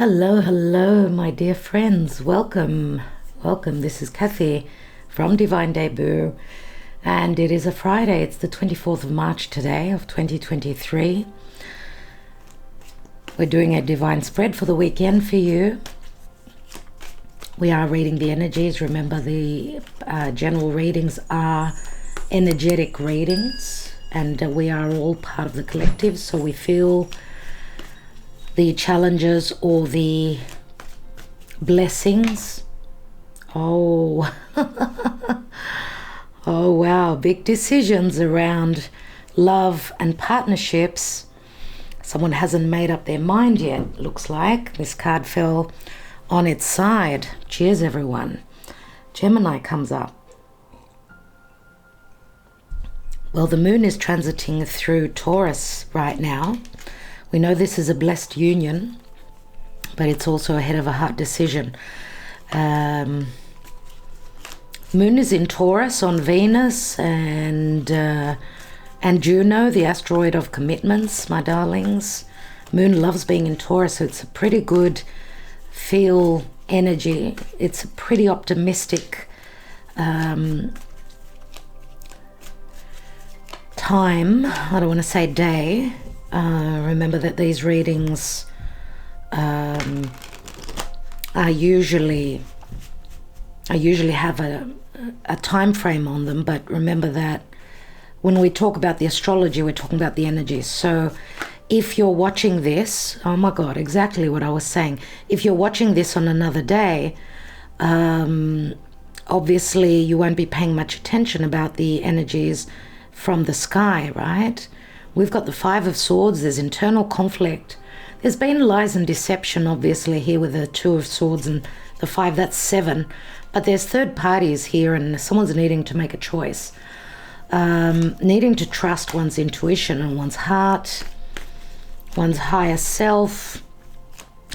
Hello, my dear friends. Welcome. This is Kathy from Divine Debut, and it is a Friday. It's the 24th of March today of 2023. We're doing a divine spread for the weekend for you. We are reading the energies. Remember, the general readings are energetic readings, and we are all part of the collective, so we feel the challenges or the blessings. Oh, oh wow, big decisions around love and partnerships. Someone hasn't made up their mind yet, looks like. This card fell on its side. Cheers, everyone. Gemini comes up. Well, the moon is transiting through Taurus right now. We know this is a blessed union, but it's also ahead of a hard decision. Moon is in Taurus on Venus and Juno, the asteroid of commitments, my darlings. Moon loves being in Taurus, so it's a pretty good feel energy. It's a pretty optimistic time. I don't want to say day. Remember that these readings I usually have a time frame on them, but remember that when we talk about the astrology, we're talking about the energies. So if you're watching this, oh my God, exactly what I was saying. If you're watching this on another day, obviously you won't be paying much attention about the energies from the sky, right? We've got the Five of Swords. There's internal conflict. There's been lies and deception, obviously, here with the Two of Swords and the Five. That's 7. But there's third parties here, and someone's needing to make a choice. Needing to trust one's intuition and one's heart, one's higher self,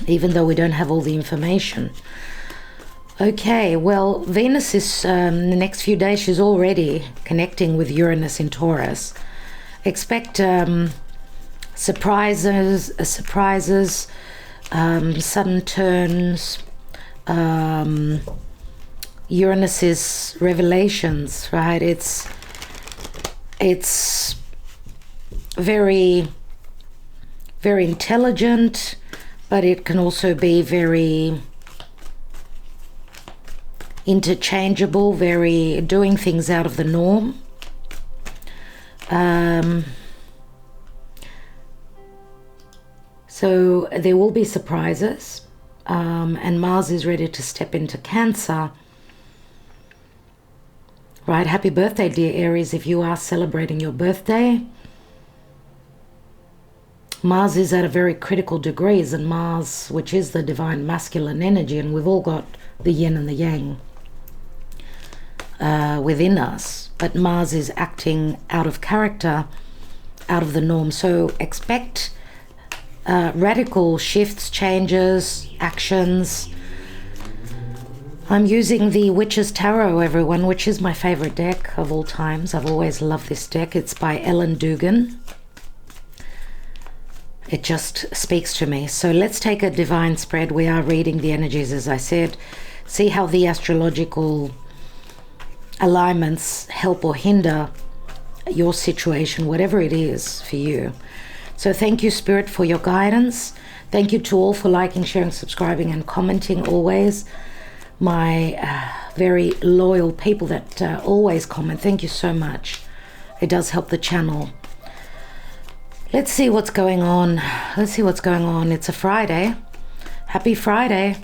even though we don't have all the information. Okay, well, Venus is, in the next few days, she's already connecting with Uranus in Taurus. Expect surprises, sudden turns, Uranus's revelations, right? It's very, very intelligent, but it can also be very interchangeable, very doing things out of the norm. So there will be surprises, and Mars is ready to step into Cancer. Right, happy birthday, dear Aries, if you are celebrating your birthday. Mars is at a very critical degrees, and Mars, which is the divine masculine energy, and we've all got the yin and the yang within us, but Mars is acting out of character, out of the norm. So expect radical shifts, changes, actions. I'm using the Witch's Tarot, everyone, which is my favorite deck of all times. I've always loved this deck. It's by Ellen Dugan. It just speaks to me. So let's take a divine spread. We are reading the energies, as I said. See how the astrological alignments help or hinder your situation, whatever it is for you. So thank you, Spirit, for your guidance. Thank you to all for liking, sharing, subscribing, and commenting always. My very loyal people that always comment. Thank you so much. It does help the channel. Let's see what's going on. It's a Friday. Happy Friday.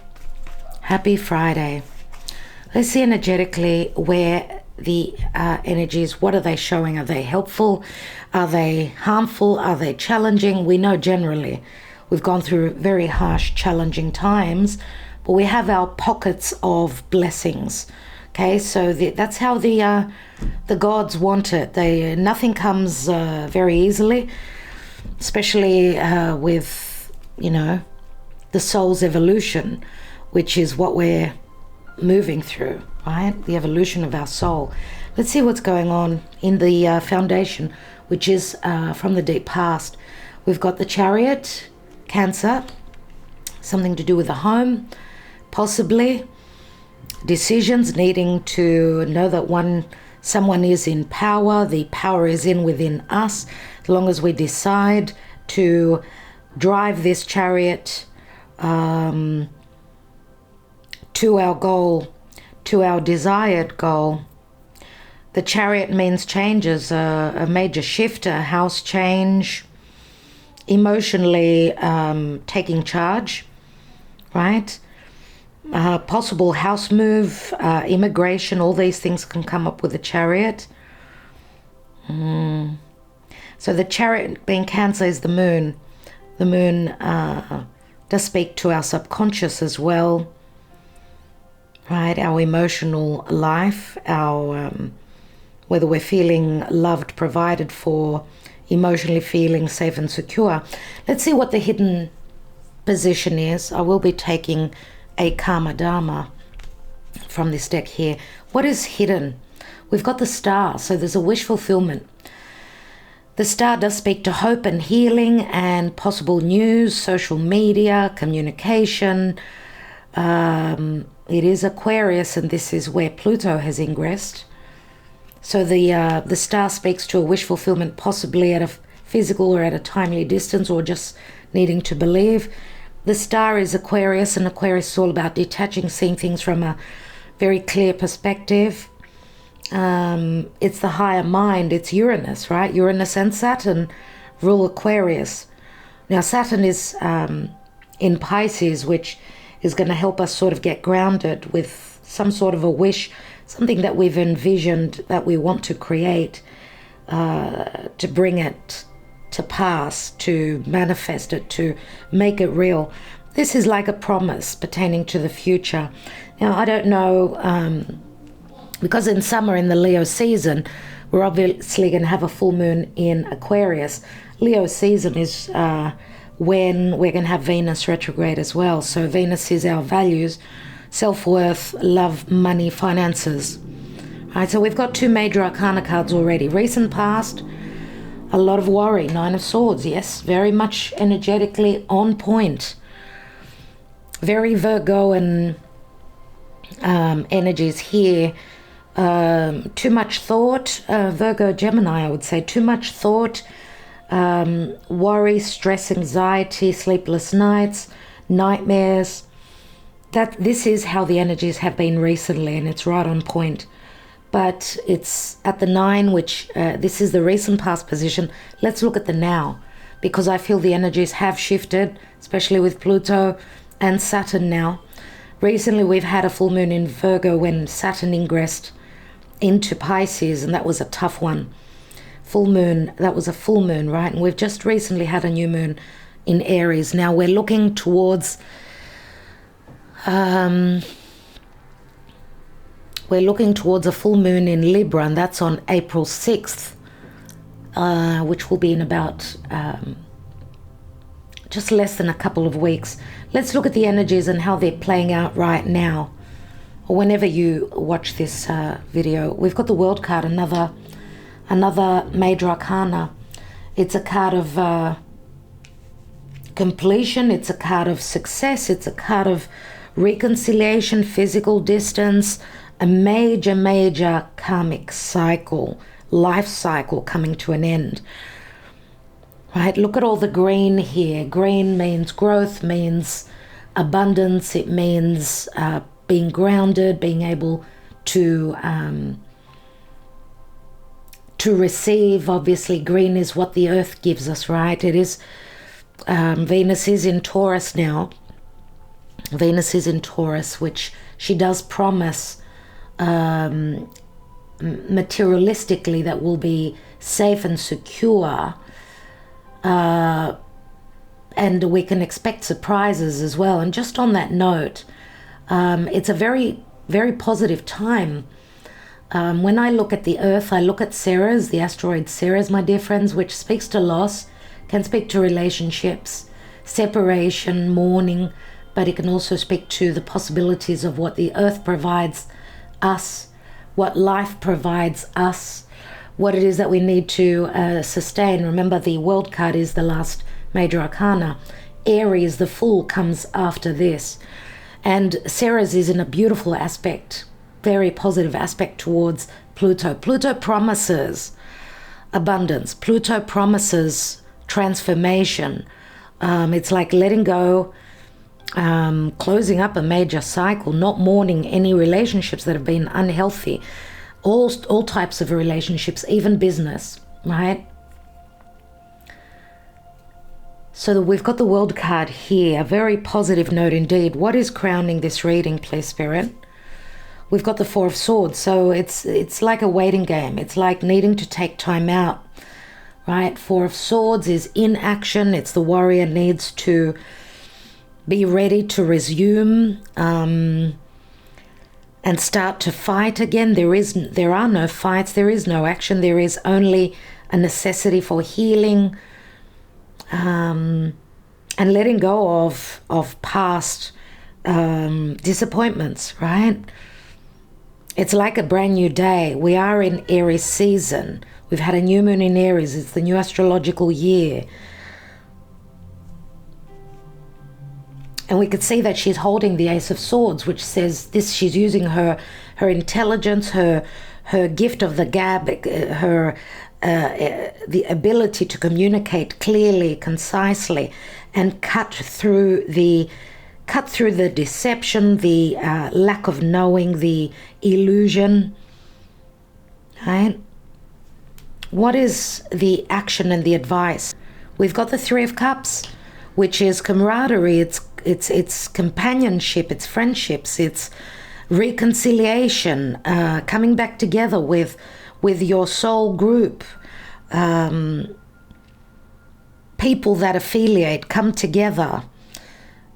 Happy Friday. Let's see energetically where the energies, what are they showing? Are they helpful? Are they harmful? Are they challenging? We know generally we've gone through very harsh, challenging times, but we have our pockets of blessings. Okay, so that's how the gods want it. Nothing comes very easily, especially with, the soul's evolution, which is what we're moving through, right? The evolution of our soul. Let's see what's going on in the foundation, which is from the deep past. We've got the Chariot, Cancer, something to do with the home, possibly. Decisions, needing to know that someone is in power, the power is within us, as long as we decide to drive this chariot to our goal, to our desired goal. The chariot means changes, a major shift, a house change, emotionally taking charge, right? Possible house move, immigration, all these things can come up with the chariot. So the chariot being Cancer is the moon. The moon does speak to our subconscious as well, right? Our emotional life, our whether we're feeling loved, provided for, emotionally feeling safe and secure. Let's see what the hidden position is. I will be taking a Karma Dharma from this deck here. What is hidden? We've got the star, so there's a wish fulfillment. The star does speak to hope and healing and possible news, social media, communication. It is Aquarius, and this is where Pluto has ingressed. So the star speaks to a wish fulfillment, possibly at a physical or at a timely distance, or just needing to believe. The star is Aquarius, and Aquarius is all about detaching, seeing things from a very clear perspective. It's the higher mind. It's Uranus, right? Uranus and Saturn rule Aquarius. Now Saturn is in Pisces, which is going to help us sort of get grounded with some sort of a wish, something that we've envisioned that we want to create, to bring it to pass, to manifest it, to make it real. This is like a promise pertaining to the future. Now, I don't know, because in summer, in the Leo season, we're obviously going to have a full moon in Aquarius. Leo season is when we're going to have Venus retrograde as well. So Venus is our values, self-worth, love, money, finances. All right, so we've got two major arcana cards already. Recent past, a lot of worry. Nine of Swords, yes, very much energetically on point. Very Virgoan energies here. Too much thought, Virgo, Gemini, I would say. Too much thought, worry, stress, anxiety, sleepless nights, nightmares. This is how the energies have been recently, and it's right on point. But it's at the 9, which this is the recent past position. Let's look at the now, because I feel the energies have shifted, especially with Pluto and Saturn now. Recently, we've had a full moon in Virgo when Saturn ingressed into Pisces, and that was a tough one. Full moon, that was a full moon, right? And we've just recently had a new moon in Aries. Now we're looking towards a full moon in Libra, and that's on April 6th, which will be in about just less than a couple of weeks. Let's look at the energies and how they're playing out right now, or whenever you watch this video. We've got the World card, another major arcana. It's a card of completion. It's a card of success. It's a card of reconciliation, physical distance, a major karmic cycle, life cycle coming to an end. Right, look at all the green here. Green means growth, means abundance. It means being grounded, being able to receive. Obviously, green is what the earth gives us, right? It is, Venus is in Taurus now. Venus is in Taurus, which she does promise materialistically that we'll be safe and secure, and we can expect surprises as well. And just on that note, it's a very, very positive time. When I look at the earth, I look at Ceres, the asteroid Ceres, my dear friends, which speaks to loss, can speak to relationships, separation, mourning, but it can also speak to the possibilities of what the earth provides us, what life provides us, what it is that we need to sustain. Remember, the World card is the last major arcana. Aries, the Fool, comes after this. And Ceres is in a beautiful aspect, very positive aspect towards Pluto. Pluto promises abundance. Pluto promises transformation. It's like letting go, closing up a major cycle, not mourning any relationships that have been unhealthy, all types of relationships, even business, right? So we've got the World card here, a very positive note indeed. What is crowning this reading, please, Spirit? We've got the Four of Swords, so it's like a waiting game. It's like needing to take time out, right? Four of Swords is in action. It's the warrior needs to be ready to resume and start to fight again. There are no fights. There is no action. There is only a necessity for healing and letting go of past disappointments, right? It's like a brand new day. We are in Aries season. We've had a new moon in Aries. It's the new astrological year. And we could see that she's holding the Ace of Swords, which says this, she's using her intelligence, her gift of the gab, the ability to communicate clearly, concisely, and cut through the deception, the lack of knowing, the illusion, right? What is the action and the advice? We've got the Three of Cups, which is camaraderie, it's companionship, it's friendships, it's reconciliation, coming back together with your soul group, people that affiliate, come together,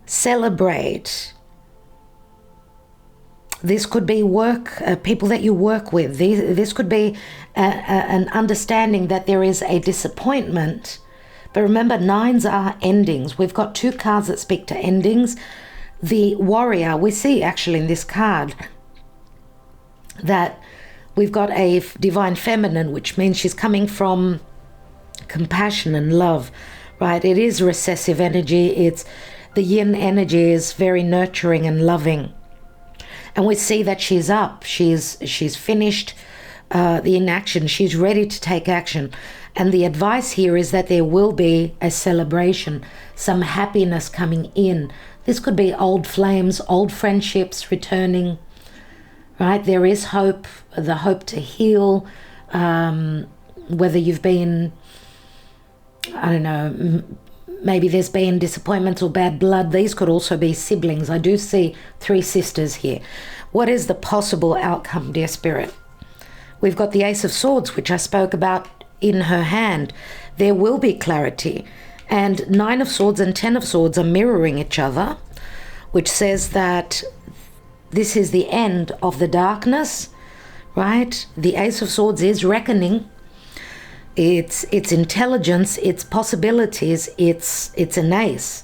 celebrate. This could be work, people that you work with. This could be an understanding that there is a disappointment. But remember, nines are endings. We've got two cards that speak to endings. The warrior, we see actually in this card that we've got a divine feminine, which means she's coming from compassion and love, right? It is recessive energy. It's the yin energy is very nurturing and loving. And we see that she's up. She's finished the inaction. She's ready to take action. And the advice here is that there will be a celebration, some happiness coming in. This could be old flames, old friendships returning, right? There is hope, the hope to heal, whether you've been, I don't know, maybe there's been disappointments or bad blood. These could also be siblings. I do see three sisters here. What is the possible outcome, dear Spirit? We've got the Ace of Swords, which I spoke about, in her hand. There will be clarity. And Nine of Swords and Ten of Swords are mirroring each other, which says that this is the end of the darkness, right? The Ace of Swords is reckoning. It's intelligence, it's possibilities, it's an ace.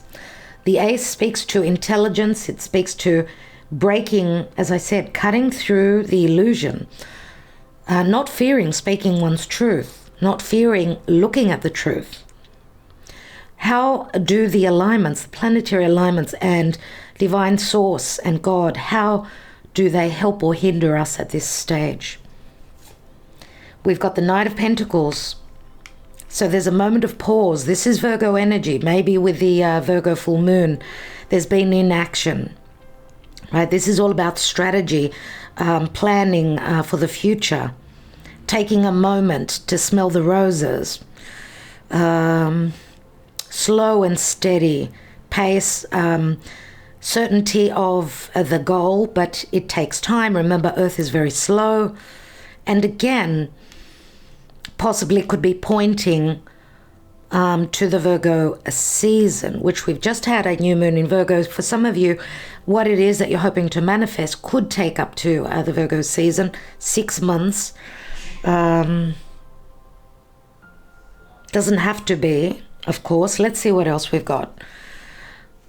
The ace speaks to intelligence, it speaks to breaking, as I said, cutting through the illusion, not fearing speaking one's truth, not fearing looking at the truth. How do the alignments, the planetary alignments and divine source and God, how do they help or hinder us at this stage? We've got the Knight of Pentacles. So there's a moment of pause. This is Virgo energy. Maybe with the Virgo full moon, there's been inaction, right? This is all about strategy, planning for the future, taking a moment to smell the roses, slow and steady pace, certainty of the goal, but it takes time. Remember, Earth is very slow. And again, possibly could be pointing to the Virgo season, which we've just had a new moon in Virgo. For some of you, what it is that you're hoping to manifest could take up to the Virgo season, 6 months. Doesn't have to be, of course. Let's see what else we've got.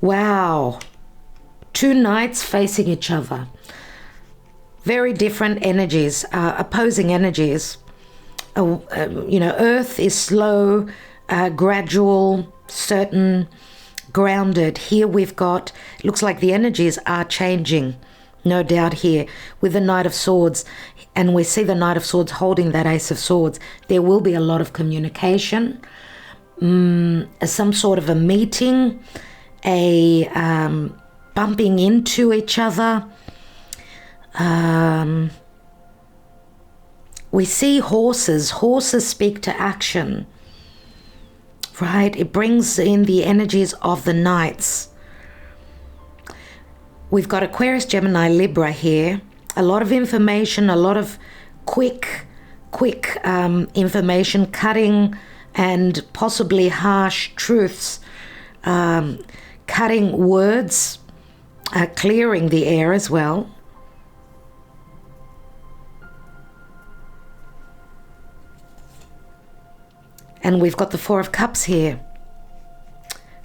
Wow. 2 knights facing each other. Very different energies, opposing energies. Earth is slow, gradual, certain, grounded. Here we've got, looks like the energies are changing, no doubt here, with the Knight of Swords. And we see the Knight of Swords holding that Ace of Swords. There will be a lot of communication, some sort of a meeting, a bumping into each other. We see horses. Horses speak to action, right? It brings in the energies of the knights. We've got Aquarius, Gemini, Libra here. A lot of information, a lot of quick information, cutting and possibly harsh truths, cutting words, clearing the air as well. And we've got the Four of Cups here.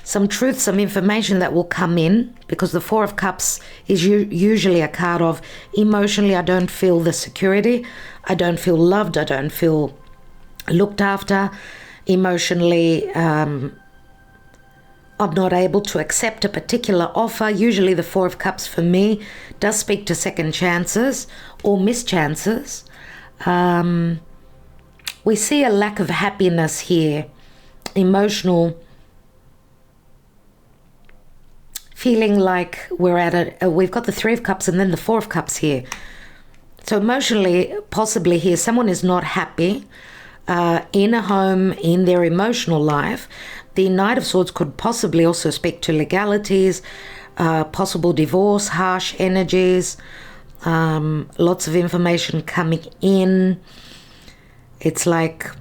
Some truth, some information that will come in, because the Four of Cups is usually a card of emotionally, I don't feel the security, I don't feel loved, I don't feel looked after. Emotionally, I'm not able to accept a particular offer. Usually the Four of Cups for me does speak to second chances or mischances. We see a lack of happiness here, emotional, feeling like we're at we've got the Three of Cups and then the Four of Cups here. So emotionally, possibly here, someone is not happy in a home, in their emotional life. The Knight of Swords could possibly also speak to legalities, possible divorce, harsh energies, lots of information coming in. It's like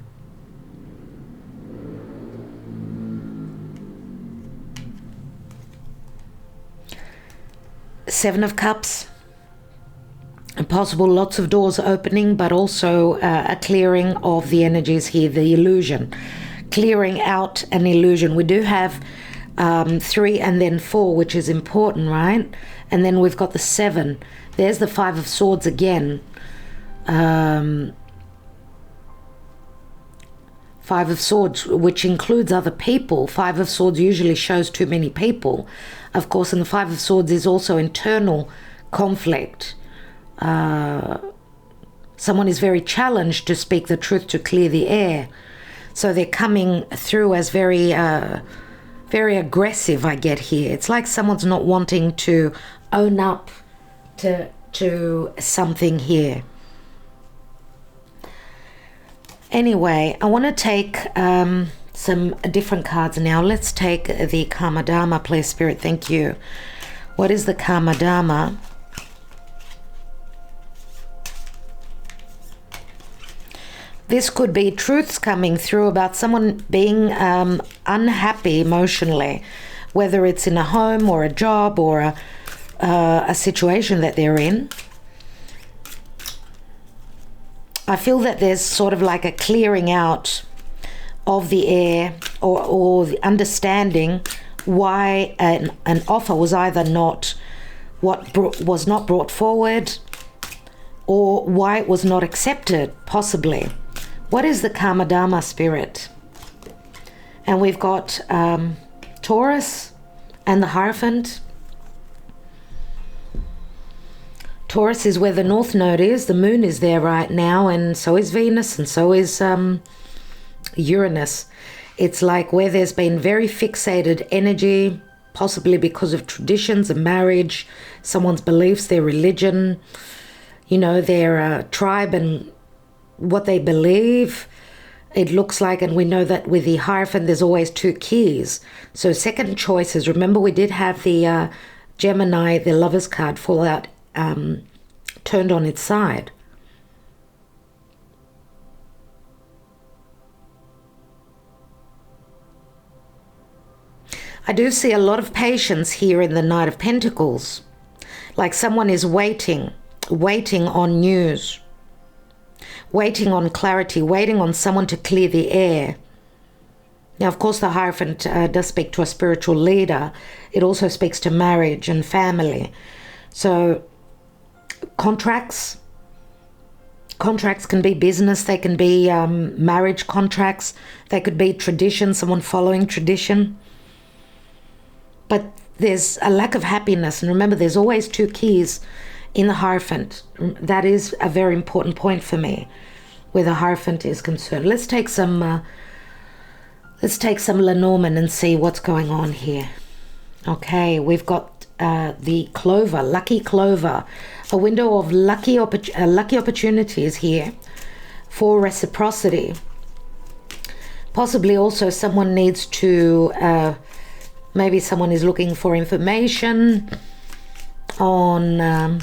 Seven of Cups, possible lots of doors opening, but also a clearing of the energies here, the illusion, clearing out an illusion. We do have 3 and then 4, which is important, right? And then we've got the 7. There's the Five of Swords again. Five of Swords, which includes other people. Five of Swords usually shows too many people, of course, and the Five of Swords is also internal conflict. Someone is very challenged to speak the truth, to clear the air. So they're coming through as very aggressive, I get here. It's like someone's not wanting to own up to something here. Anyway, I want to take some different cards now. Let's take the Karma Dharma, please, Spirit. Thank you. What is the Karma Dharma? This could be truths coming through about someone being unhappy emotionally, whether it's in a home or a job or a situation that they're in. I feel that there's sort of like a clearing out of the air or the understanding why an offer was either not was not brought forward or why it was not accepted, possibly. What is the Karma Dharma, Spirit? And we've got Taurus and the Hierophant. Taurus is where the North Node is. The moon is there right now, and so is Venus, and so is Uranus. It's like where there's been very fixated energy, possibly because of traditions of marriage, someone's beliefs, their religion, their tribe and what they believe. It looks like, and we know that with the Hierophant, there's always 2 keys. So second choices. Remember, we did have the Gemini, the Lover's card, fall out, turned on its side. I do see a lot of patience here in the Knight of Pentacles. Like someone is waiting on news, waiting on clarity, waiting on someone to clear the air. Now, of course, the Hierophant does speak to a spiritual leader. It also speaks to marriage and family. So contracts can be business, they can be marriage contracts, they could be tradition, someone following tradition. but there's a lack of happiness. And remember, there's always 2 keys in the Hierophant. That is a very important point for me where the Hierophant is concerned. Let's take some Lenormand and see what's going on here. Okay, we've got the clover, lucky clover, a window of lucky opportunities here for reciprocity. Possibly also someone needs to, maybe someone is looking for information on,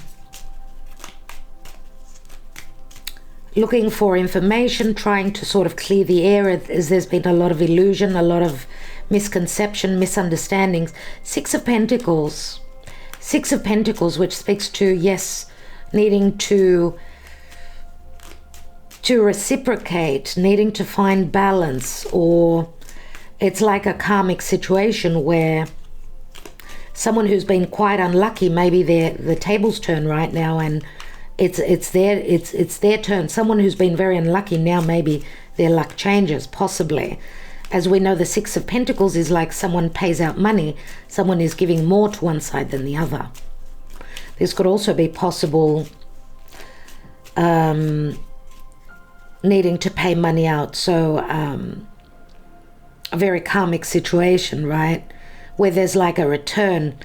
trying to sort of clear the air, as there's been a lot of illusion, a lot of misconception, misunderstandings. 6 of Pentacles. 6 of Pentacles, which speaks to, yes, needing to reciprocate, needing to find balance, or it's like a karmic situation where someone who's been quite unlucky, maybe the tables turn right now and it's their turn. Someone who's been very unlucky, now maybe their luck changes, possibly. As we know, the 6 of Pentacles is like someone pays out money, someone is giving more to one side than the other. This could also be possible needing to pay money out. So a very karmic situation, right? Where there's like a return,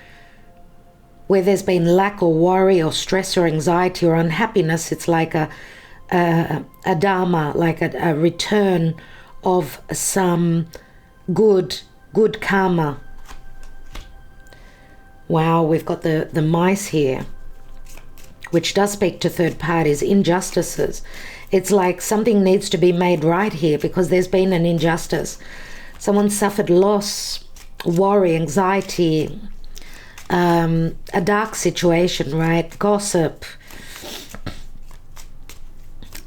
where there's been lack or worry or stress or anxiety or unhappiness. It's like a dharma, like a return of some good karma. Wow, we've got the mice here, which does speak to third parties, injustices. It's like something needs to be made right here because there's been an injustice. Someone suffered loss, worry, anxiety, a dark situation, right? Gossip.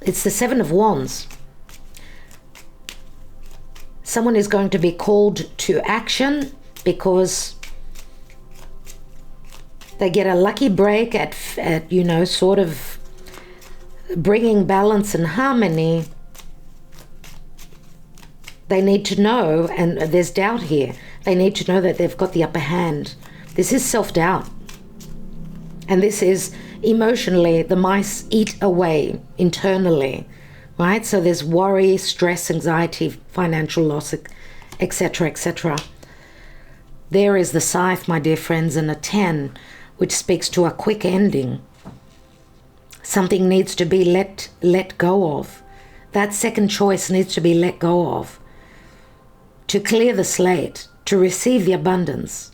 It's the 7 of Wands. Someone is going to be called to action because they get a lucky break at you know, sort of bringing balance and harmony. They need to know, and there's doubt here, they need to know that they've got the upper hand. This is self-doubt. And this is emotionally, the mice eat away internally, right? So there's worry, stress, anxiety, financial loss, etc., etc. There is the Scythe, my dear friends, and a 10, which speaks to a quick ending. Something needs to be let go of. That second choice needs to be let go of. To clear the slate, to receive the abundance.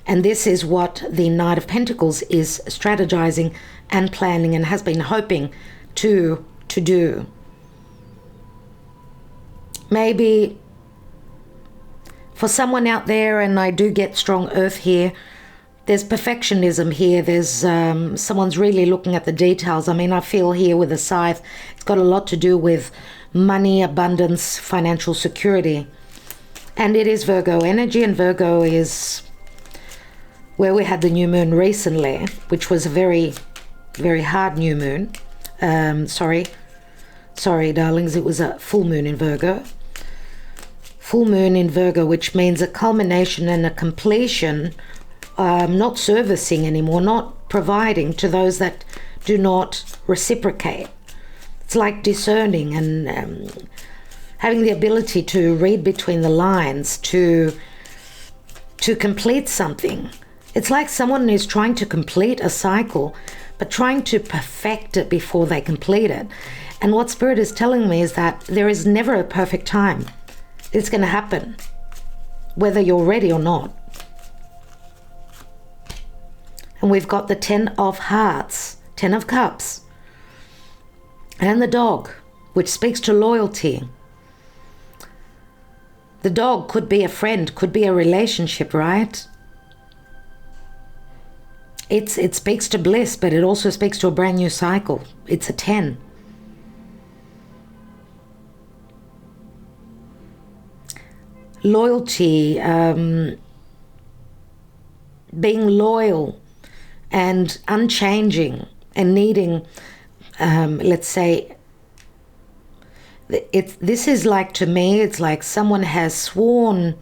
And this is what the Knight of Pentacles is strategizing and planning and has been hoping to do. Maybe for someone out there, and I do get strong earth here, there's perfectionism here. There's someone's really looking at the details. I mean, I feel here with the Scythe, it's got a lot to do with money, abundance, financial security. And it is Virgo energy, and Virgo is where we had the new moon recently, which was a very, very hard new moon. Sorry, darlings, it was a full moon in Virgo. Full moon in Virgo, which means a culmination and a completion, not servicing anymore, not providing to those that do not reciprocate. It's like discerning and having the ability to read between the lines, to complete something. It's like someone is trying to complete a cycle, but trying to perfect it before they complete it. And what Spirit is telling me is that there is never a perfect time. It's going to happen, whether you're ready or not. And we've got the 10 of Hearts, 10 of Cups, and the dog, which speaks to loyalty. The dog could be a friend, could be a relationship, right? It speaks to bliss, but it also speaks to a brand new cycle. It's a 10. Loyalty, being loyal and unchanging and needing, let's say, this is like, to me, it's like someone has sworn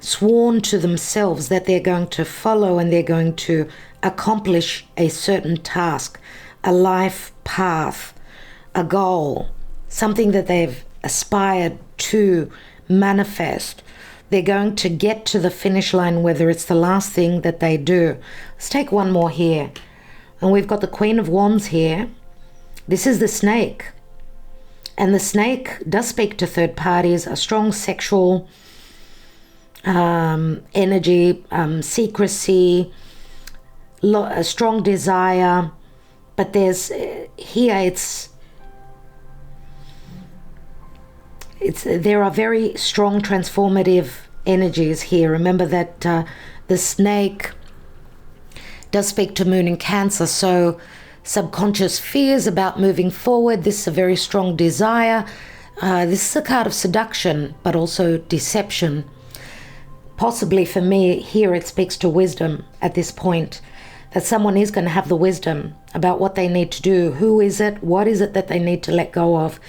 sworn to themselves that they're going to follow and they're going to accomplish a certain task, a life path, a goal, something that they've aspired to manifest. They're going to get to the finish line, whether it's the last thing that they do. Let's take one more here. And we've got the Queen of Wands here. This is the snake. And the snake does speak to third parties, a strong sexual energy, secrecy, a strong desire. But there's here there are very strong transformative energies here. Remember that the snake does speak to Moon in Cancer, so subconscious fears about moving forward. This is a very strong desire. This is a card of seduction, but also deception. Possibly for me, here it speaks to wisdom at this point, that someone is going to have the wisdom about what they need to do. Who is it? What is it that they need to let go of?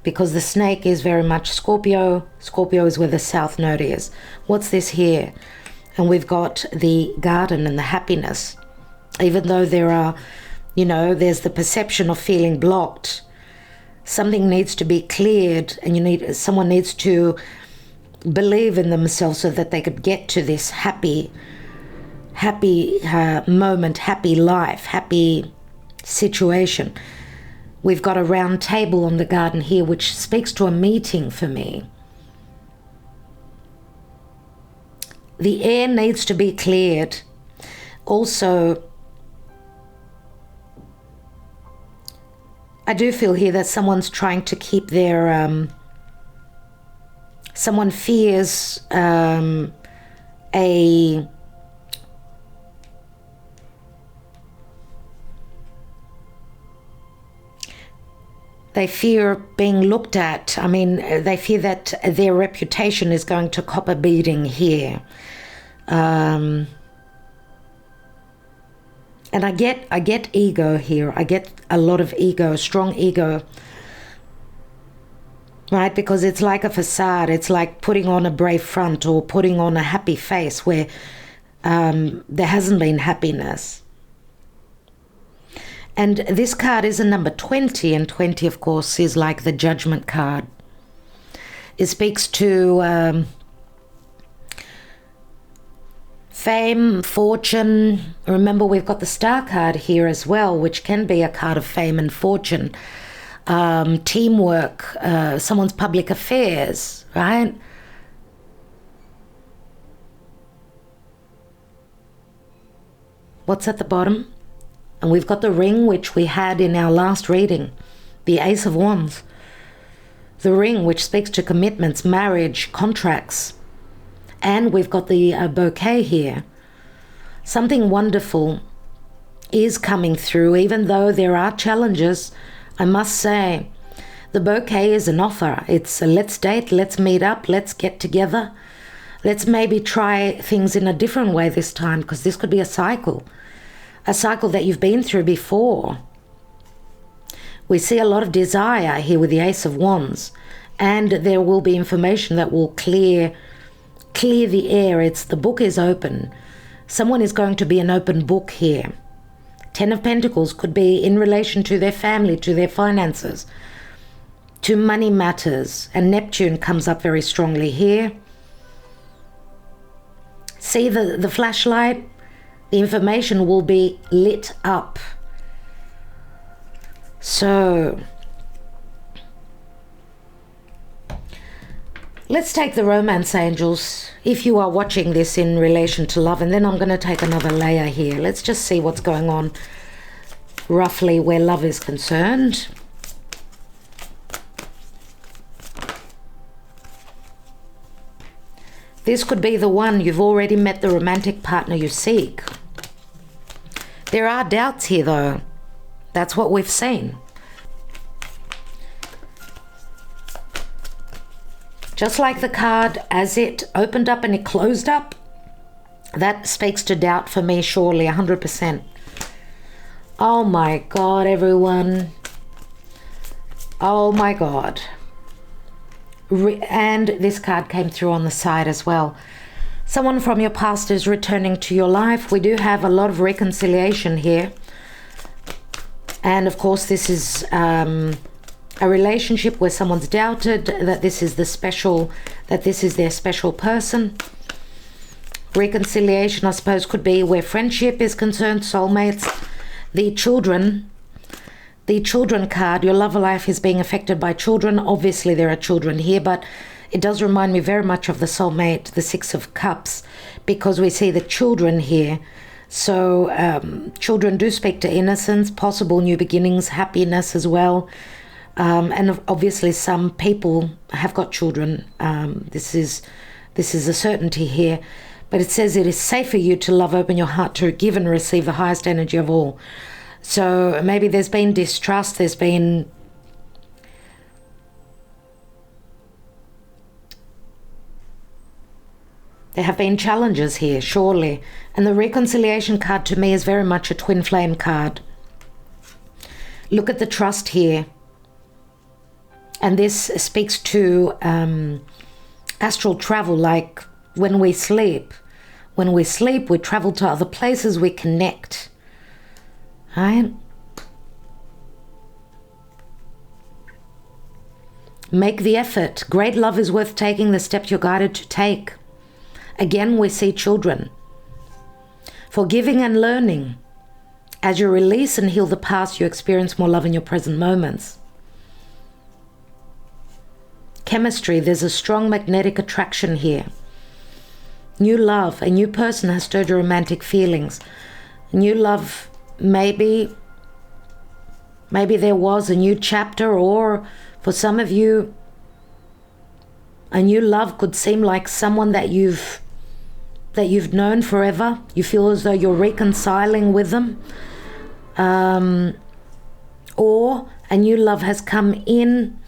Because the snake is very much Scorpio. Scorpio is where the South Node is. What's this here? And we've got the garden and the happiness. Even though there are, there's the perception of feeling blocked. Something needs to be cleared, and someone needs to believe in themselves so that they could get to this happy moment, happy life, happy situation. We've got a round table on the garden here, which speaks to a meeting for me. The air needs to be cleared. Also, I do feel here that someone's trying to keep their, someone fears they fear being looked at. They fear that their reputation is going to cop a beating here. And I get ego here. I get a lot of ego, strong ego. Right? Because it's like a facade. It's like putting on a brave front or putting on a happy face where there hasn't been happiness. And this card is a number 20, and 20, of course, is like the Judgment card. It speaks to fame, fortune. Remember, we've got the Star card here as well, which can be a card of fame and fortune. Teamwork, someone's public affairs, right? What's at the bottom? And we've got the ring, which we had in our last reading, the Ace of Wands. The ring, which speaks to commitments, marriage, contracts. And we've got the bouquet here. Something wonderful is coming through, even though there are challenges. I must say, the bouquet is an offer. It's a let's date, let's meet up, let's get together. Let's maybe try things in a different way this time, because this could be a cycle that you've been through before. We see a lot of desire here with the Ace of Wands, and there will be information that will clear the air. The book is open. Someone is going to be an open book here. 10 of Pentacles could be in relation to their family, to their finances, to money matters, and Neptune comes up very strongly here. See the flashlight? The information will be lit up. So, let's take the romance angels, if you are watching this in relation to love, and then I'm going to take another layer here. Let's just see what's going on roughly where love is concerned. This could be the one. You've already met the romantic partner you seek. There are doubts here, though. That's what we've seen. Just like the card, as it opened up and it closed up, that speaks to doubt for me, surely, 100%. Oh my God, everyone. Oh my God. And this card came through on the side as well. Someone from your past is returning to your life. We do have a lot of reconciliation here. And of course, this is a relationship where someone's doubted that this is their special person. Reconciliation, I suppose, could be where friendship is concerned, soulmates, the children card. Your love life is being affected by children. Obviously, there are children here, but it does remind me very much of the soulmate, the Six of Cups, because we see the children here. So children do speak to innocence, possible new beginnings, happiness as well. And obviously some people have got children. This is a certainty here. But it says it is safe for you to love, open your heart to give and receive the highest energy of all. So maybe there's been distrust, there have been challenges here, surely. And the reconciliation card to me is very much a twin flame card. Look at the trust here. And this speaks to astral travel, like when we sleep. When we sleep, we travel to other places, we connect. Right? Make the effort. Great love is worth taking the steps you're guided to take. Again, we see children. Forgiving and learning. As you release and heal the past, you experience more love in your present moments. Chemistry, there's a strong magnetic attraction here. New love, a new person has stirred your romantic feelings. New love, maybe there was a new chapter, or for some of you, a new love could seem like someone that you've known forever. You feel as though you're reconciling with them. Or a new love has come in,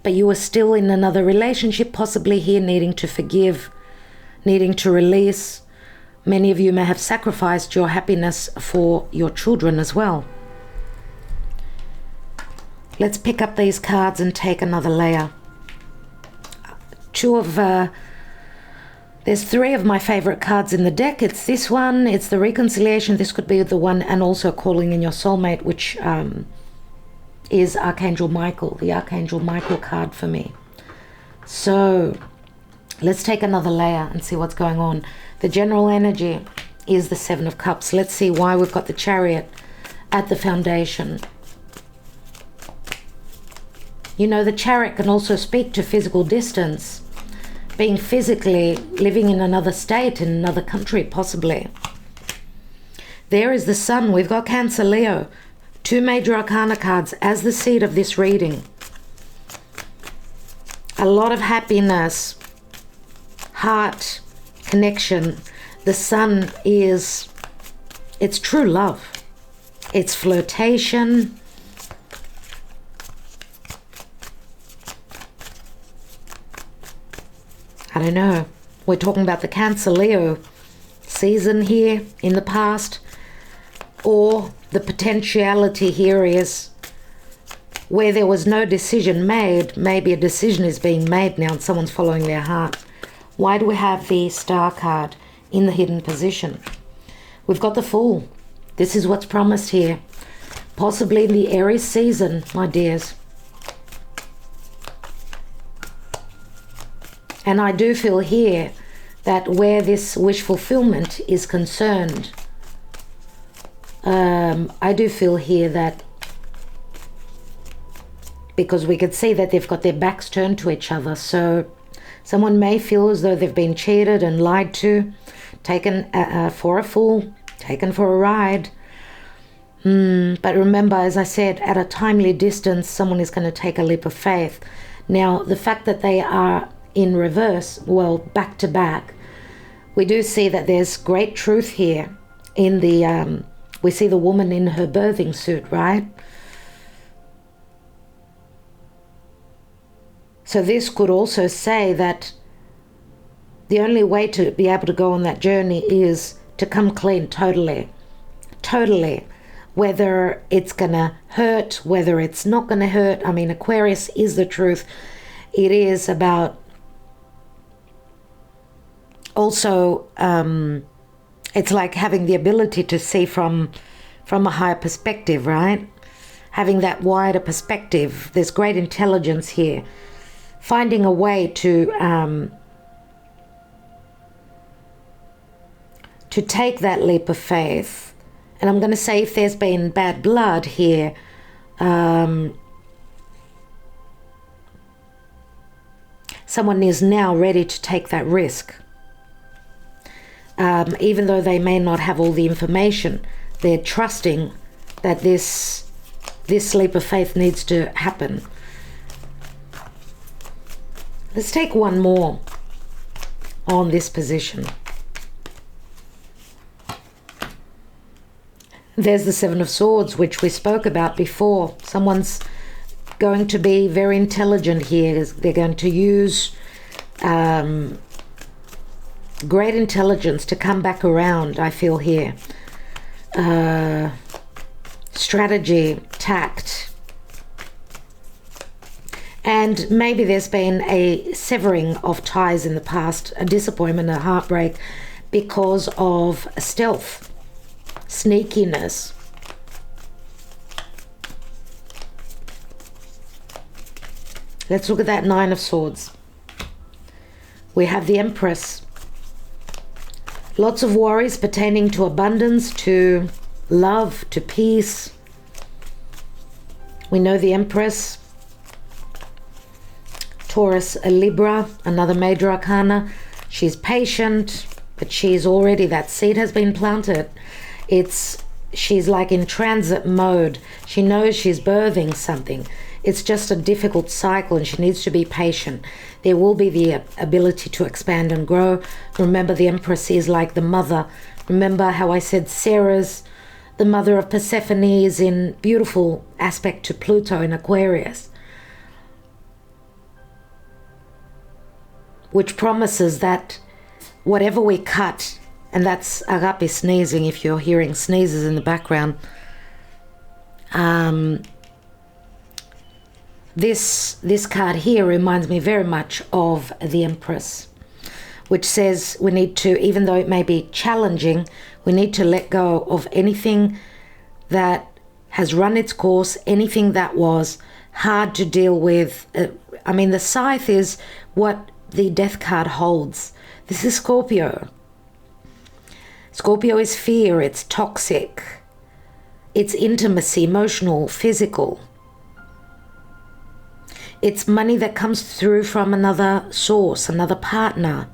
but you are still in another relationship, possibly here needing to forgive, needing to release. Many of you may have sacrificed your happiness for your children as well. Let's pick up these cards and take another layer. There's three of my favorite cards in the deck. It's this one, it's the reconciliation, this could be the one, and also calling in your soulmate, which is Archangel Michael, the Archangel Michael card for me. So let's take another layer and see what's going on. The general energy is the Seven of Cups. Let's see why we've got the Chariot at the foundation. You know, the Chariot can also speak to physical distance, being physically living in another state, in another country, possibly. There is the Sun. We've got Cancer, Leo. Two major arcana cards as the seed of this reading. A lot of happiness, heart, connection. The Sun it's true love. It's flirtation. I don't know. We're talking about the Cancer Leo season here in the past. Or the potentiality here is where there was no decision made, maybe a decision is being made now and someone's following their heart. Why do we have the Star card in the hidden position? We've got the Fool. This is what's promised here. Possibly in the Aries season, my dears. And I do feel here that where this wish fulfillment is concerned, I do feel here that, because we could see that they've got their backs turned to each other, so someone may feel as though they've been cheated and lied to, taken for a fool, taken for a ride. But remember, as I said, at a timely distance, someone is going to take a leap of faith. Now, the fact that they are in reverse, well, back to back, we do see that there's great truth here in the, we see the woman in her birthing suit, right? So this could also say that the only way to be able to go on that journey is to come clean totally. Whether it's gonna hurt, whether it's not gonna hurt. I mean, Aquarius is the truth. It is about Also, it's like having the ability to see from a higher perspective, right? Having that wider perspective. There's great intelligence here. Finding a way to take that leap of faith. And I'm going to say, if there's been bad blood here, someone is now ready to take that risk. Even though they may not have all the information, they're trusting that this leap of faith needs to happen. Let's take one more on this position. There's the Seven of Swords, which we spoke about before. Someone's going to be very intelligent here. They're going to use great intelligence to come back around, I feel here. Strategy, tact. And maybe there's been a severing of ties in the past, a disappointment, a heartbreak, because of stealth, sneakiness. Let's look at that Nine of Swords. We have the Empress. Lots of worries pertaining to abundance, to love, to peace. We know the Empress. Taurus, a Libra, another major arcana. She's patient, but she's already, that seed has been planted. She's like in transit mode. She knows she's birthing something. It's just a difficult cycle and she needs to be patient. There will be the ability to expand and grow. Remember, the Empress is like the mother. Remember how I said Sarah's the mother of Persephone is in beautiful aspect to Pluto in Aquarius, which promises that whatever we cut, and that's Agape sneezing if you're hearing sneezes in the background, this card here reminds me very much of the Empress, which says we need to, even though it may be challenging, we need to let go of anything that has run its course, anything that was hard to deal with. I mean, the Scythe is what the Death card holds. This is Scorpio. Scorpio is fear, it's toxic, it's intimacy, emotional, physical. It's money that comes through from another source, another partner.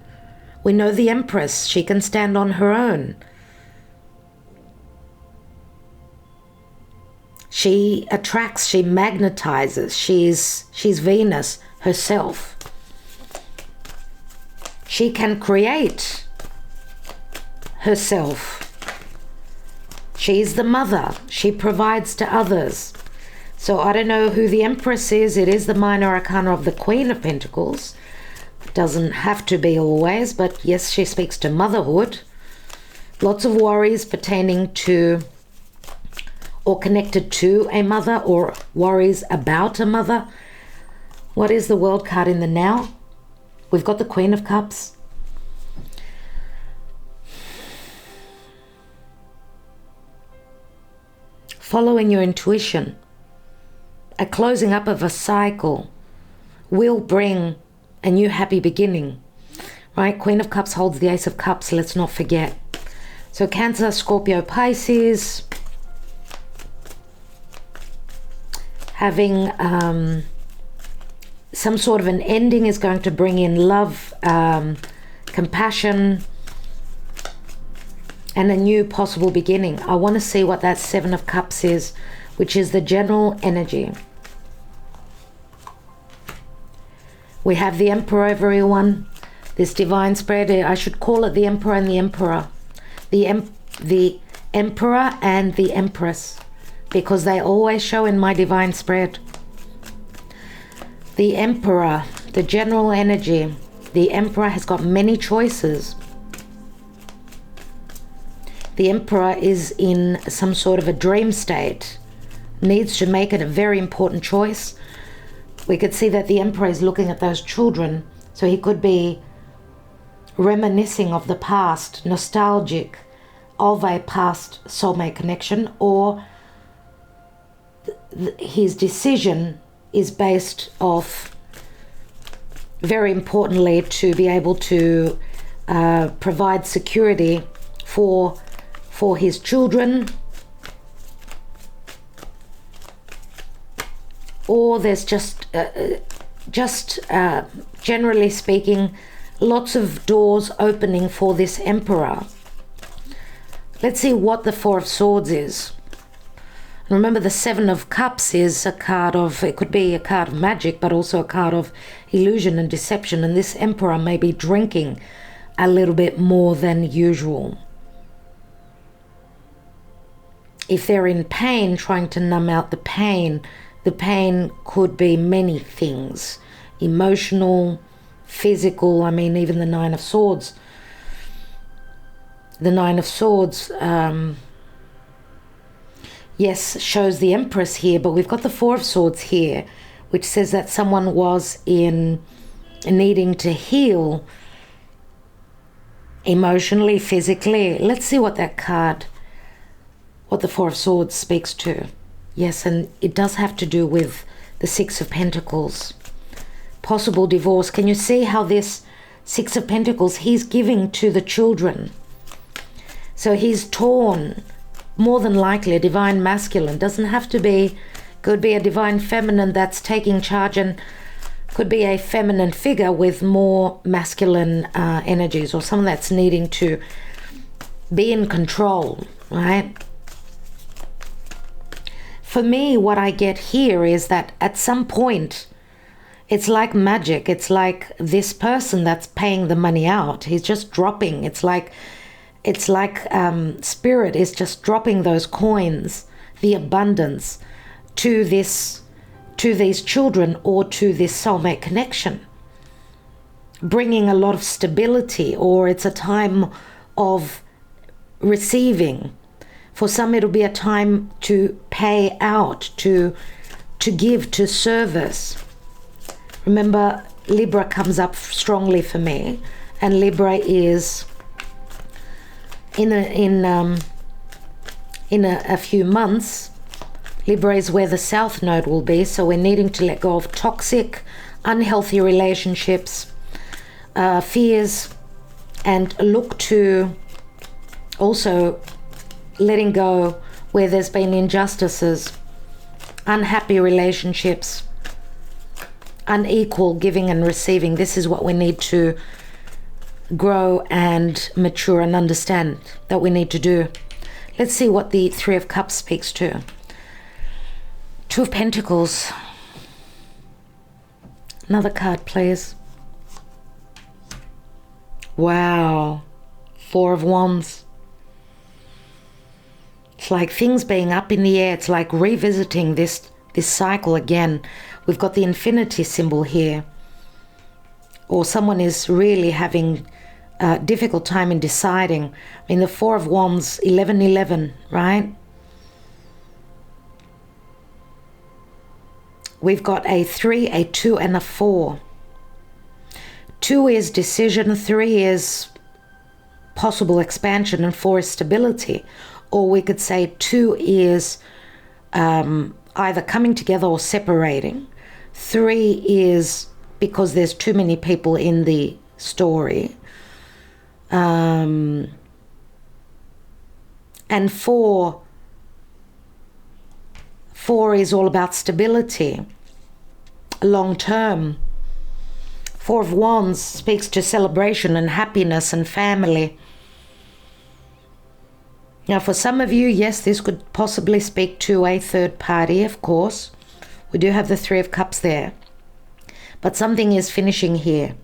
We know the Empress, she can stand on her own. She attracts, she magnetizes, she's Venus herself. She can create herself. She's the mother, she provides to others. So I don't know who the Empress is. It is the minor arcana of the Queen of Pentacles. It doesn't have to be always, but yes, she speaks to motherhood. Lots of worries pertaining to or connected to a mother, or worries about a mother. What is the World card in the now? We've got the Queen of Cups. Following your intuition, a closing up of a cycle will bring a new happy beginning, right? Queen of Cups holds the Ace of Cups, let's not forget. So Cancer, Scorpio, Pisces, having some sort of an ending is going to bring in love, compassion, and a new possible beginning. I want to see what that Seven of Cups is, which is the general energy. We have the Emperor, everyone. This divine spread, I should call it the Emperor and the Emperor. The Emperor and the Empress, because they always show in my divine spread. The Emperor, the general energy. The Emperor has got many choices. The Emperor is in some sort of a dream state, needs to make it a very important choice. We could see that the Emperor is looking at those children, so he could be reminiscing of the past, nostalgic of a past soulmate connection, or his decision is based off, very importantly, to be able to provide security for his children, or there's just generally speaking, lots of doors opening for this Emperor. Let's see what the Four of Swords is. Remember, the Seven of Cups is a card of, it could be a card of magic, but also a card of illusion and deception. And this Emperor may be drinking a little bit more than usual. If they're in pain, trying to numb out the pain could be many things. Emotional, physical, I mean, even the Nine of Swords. The Nine of Swords, yes, shows the Empress here, but we've got the Four of Swords here, which says that someone was needing to heal emotionally, physically. Let's see what that card, what the Four of Swords speaks to. Yes, and it does have to do with the Six of Pentacles. Possible divorce. Can you see how this Six of Pentacles, he's giving to the children? So he's torn, more than likely a divine masculine. Doesn't have to be, could be a divine feminine that's taking charge, and could be a feminine figure with more masculine energies, or someone that's needing to be in control, right? For me, what I get here is that at some point, it's like magic. It's like this person that's paying the money out, he's just dropping. It's like Spirit is just dropping those coins, the abundance, to these children or to this soulmate connection, bringing a lot of stability, or it's a time of receiving. For some, it'll be a time to pay out, to give, to service. Remember, Libra comes up strongly for me, and Libra is in a few months. Libra is where the South Node will be, so we're needing to let go of toxic, unhealthy relationships, fears, and look to also letting go where there's been injustices, unhappy relationships, unequal giving and receiving. This is what we need to grow and mature and understand that we need to do. Let's see what the Three of Cups speaks to. Two of Pentacles. Another card, please. Wow. Four of Wands. It's like things being up in the air. It's like revisiting this cycle again. We've got the infinity symbol here. Or someone is really having a difficult time in deciding. I mean, the Four of Wands, 11-11, right? We've got a 3, a 2, and a 4. 2 is decision, 3 is possible expansion, and 4 is stability. Or we could say 2 is either coming together or separating. 3 is because there's too many people in the story. And 4 is all about stability, long term. 4 of Wands speaks to celebration and happiness and family. Now, for some of you, yes, this could possibly speak to a third party, of course. We do have the Three of Cups there. But something is finishing here.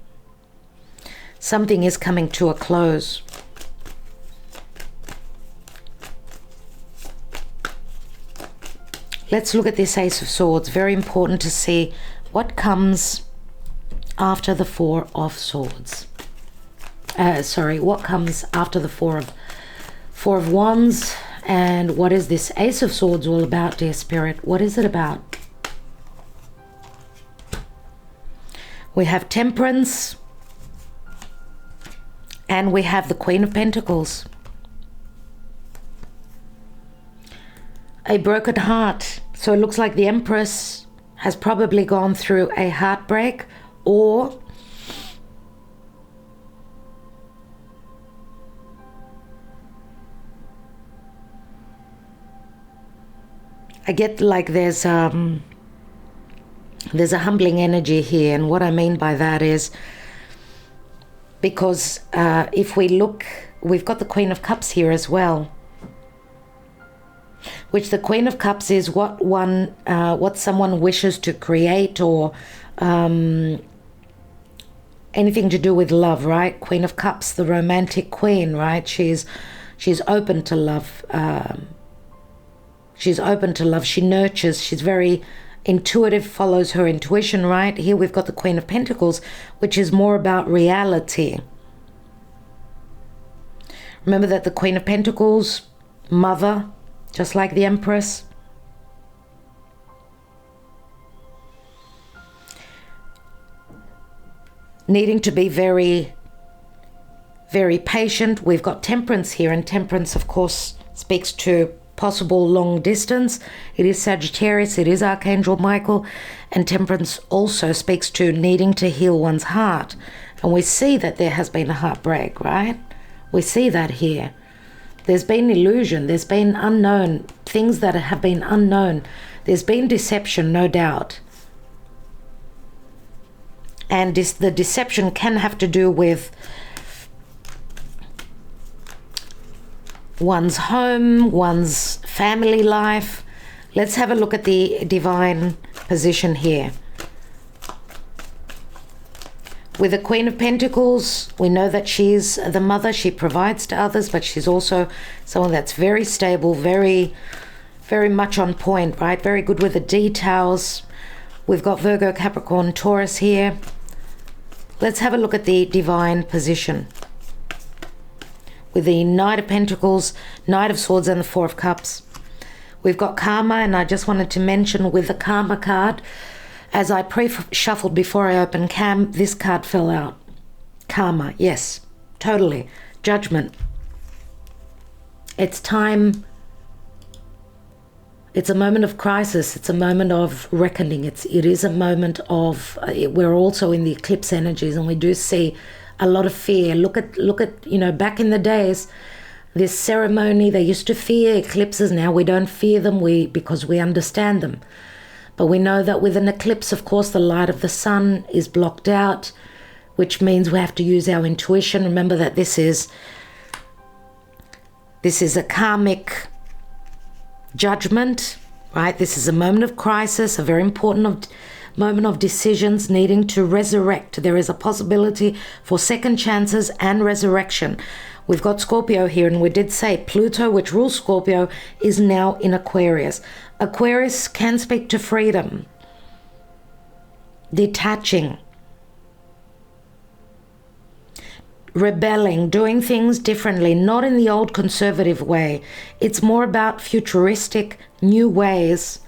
Something is coming to a close. Let's look at this Ace of Swords. Very important to see what comes after the Four of Swords. What comes after the Four of Wands, and what is this Ace of Swords all about, dear Spirit? What is it about? We have Temperance, And we have the Queen of Pentacles. A broken heart. So it looks like the Empress has probably gone through a heartbreak, or I get like there's a humbling energy here. And what I mean by that is, because if we look, we've got the Queen of Cups here as well, which the Queen of Cups is what someone wishes to create, or anything to do with love, right? Queen of Cups, the romantic queen, right? She's open to love. She's open to love. She nurtures. She's very intuitive, follows her intuition, right? Here we've got the Queen of Pentacles, which is more about reality. Remember that the Queen of Pentacles, mother, just like the Empress. Needing to be very, very patient. We've got Temperance here, and Temperance, of course, speaks to possible long distance. It is Sagittarius, it is Archangel Michael, and Temperance also speaks to needing to heal one's heart. And we see that there has been a heartbreak, right? We see that here. There's been illusion, there's been unknown, things that have been unknown. There's been deception, no doubt. And the deception can have to do with one's home, one's family life. Let's have a look at the divine position here. With the Queen of Pentacles, we know that she's the mother. She provides to others, but she's also someone that's very stable, very, very much on point, right? Very good with the details. We've got Virgo, Capricorn, Taurus here. Let's have a look at the divine position. With the Knight of Pentacles, Knight of Swords, and the Four of Cups. We've got Karma, and I just wanted to mention with the Karma card, as I pre-shuffled before I opened cam, this card fell out. Karma, yes, totally. Judgment. It's time. It's a moment of crisis. It's a moment of reckoning. It is a moment of, we're also in the eclipse energies, and we do see a lot of fear. Look at, back in the days, this ceremony, they used to fear eclipses. Now we don't fear them because we understand them. But we know that with an eclipse, of course, the light of the sun is blocked out, which means we have to use our intuition. Remember that this is a karmic judgment, right? This is a moment of crisis, a very important moment of decisions, needing to resurrect. There is a possibility for second chances and resurrection. We've got Scorpio here, and we did say Pluto, which rules Scorpio, is now in Aquarius. Aquarius can speak to freedom, detaching, rebelling, doing things differently, not in the old conservative way. It's more about futuristic, new ways.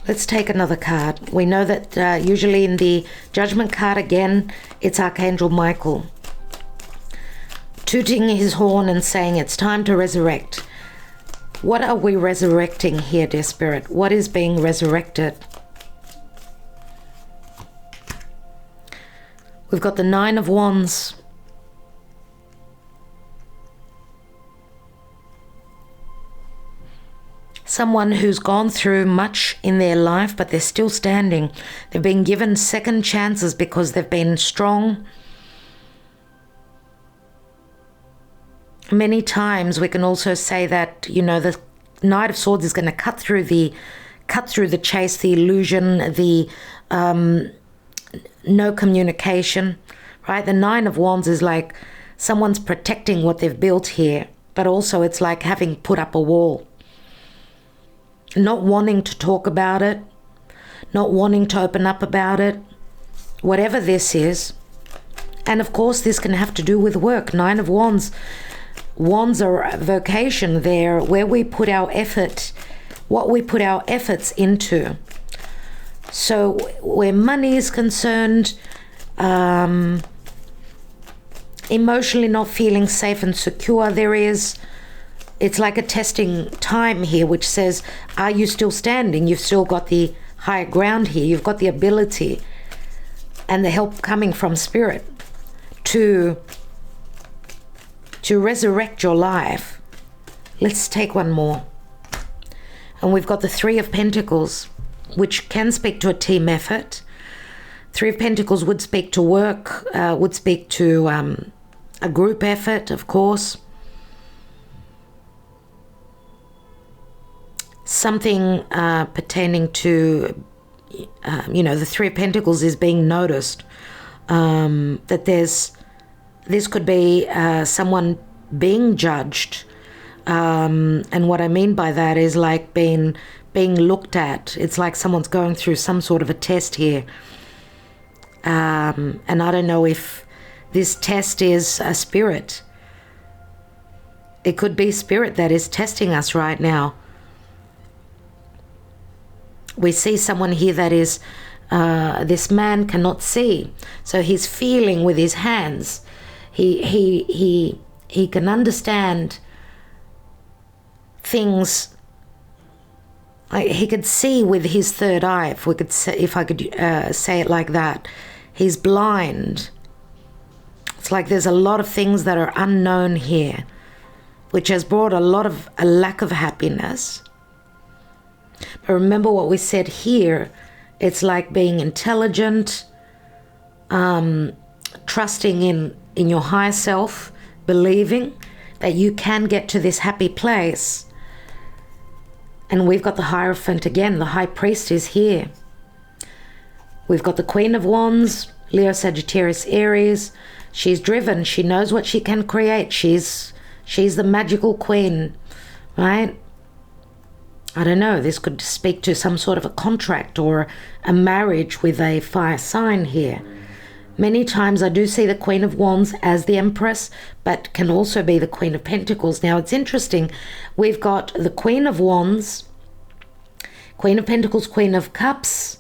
Let's take another card. We know that usually in the Judgment card, again, it's Archangel Michael, tooting his horn and saying it's time to resurrect. What are we resurrecting here, dear Spirit? What is being resurrected? We've got the Nine of Wands. Someone who's gone through much in their life, but they're still standing. They've been given second chances because they've been strong. Many times we can also say that, the Knight of Swords is going to cut through the chase, the illusion, the no communication, right? The Nine of Wands is like someone's protecting what they've built here, but also it's like having put up a wall. Not wanting to talk about it, not wanting to open up about it, whatever this is. And of course, this can have to do with work. Nine of Wands. Wands are a vocation there, where we put our effort, what we put our efforts into. So where money is concerned, emotionally not feeling safe and secure, it's like a testing time here, which says, are you still standing? You've still got the higher ground here. You've got the ability and the help coming from spirit to resurrect your life. Let's take one more. And we've got the Three of Pentacles, which can speak to a team effort. Three of Pentacles would speak to work, would speak to a group effort, of course. Something pertaining to, the Three of Pentacles is being noticed. That this could be someone being judged. And what I mean by that is like being looked at. It's like someone's going through some sort of a test here. And I don't know if this test is a spirit. It could be spirit that is testing us right now. We see someone here that is, this man cannot see. So he's feeling with his hands. He can understand things. He could see with his third eye, if I could say it like that. He's blind. It's like there's a lot of things that are unknown here, which has brought a lack of happiness. But remember what we said here. It's like being intelligent, trusting in your higher self, believing that you can get to this happy place. And we've got the Hierophant again. The High Priest is here. We've got the Queen of Wands, Leo, Sagittarius, Aries. She's driven. She knows what she can create. She's the magical queen, right? I don't know. This could speak to some sort of a contract or a marriage with a fire sign here. Many times I do see the Queen of Wands as the Empress, but can also be the Queen of Pentacles. Now it's interesting. We've got the Queen of Wands, Queen of Pentacles, Queen of Cups,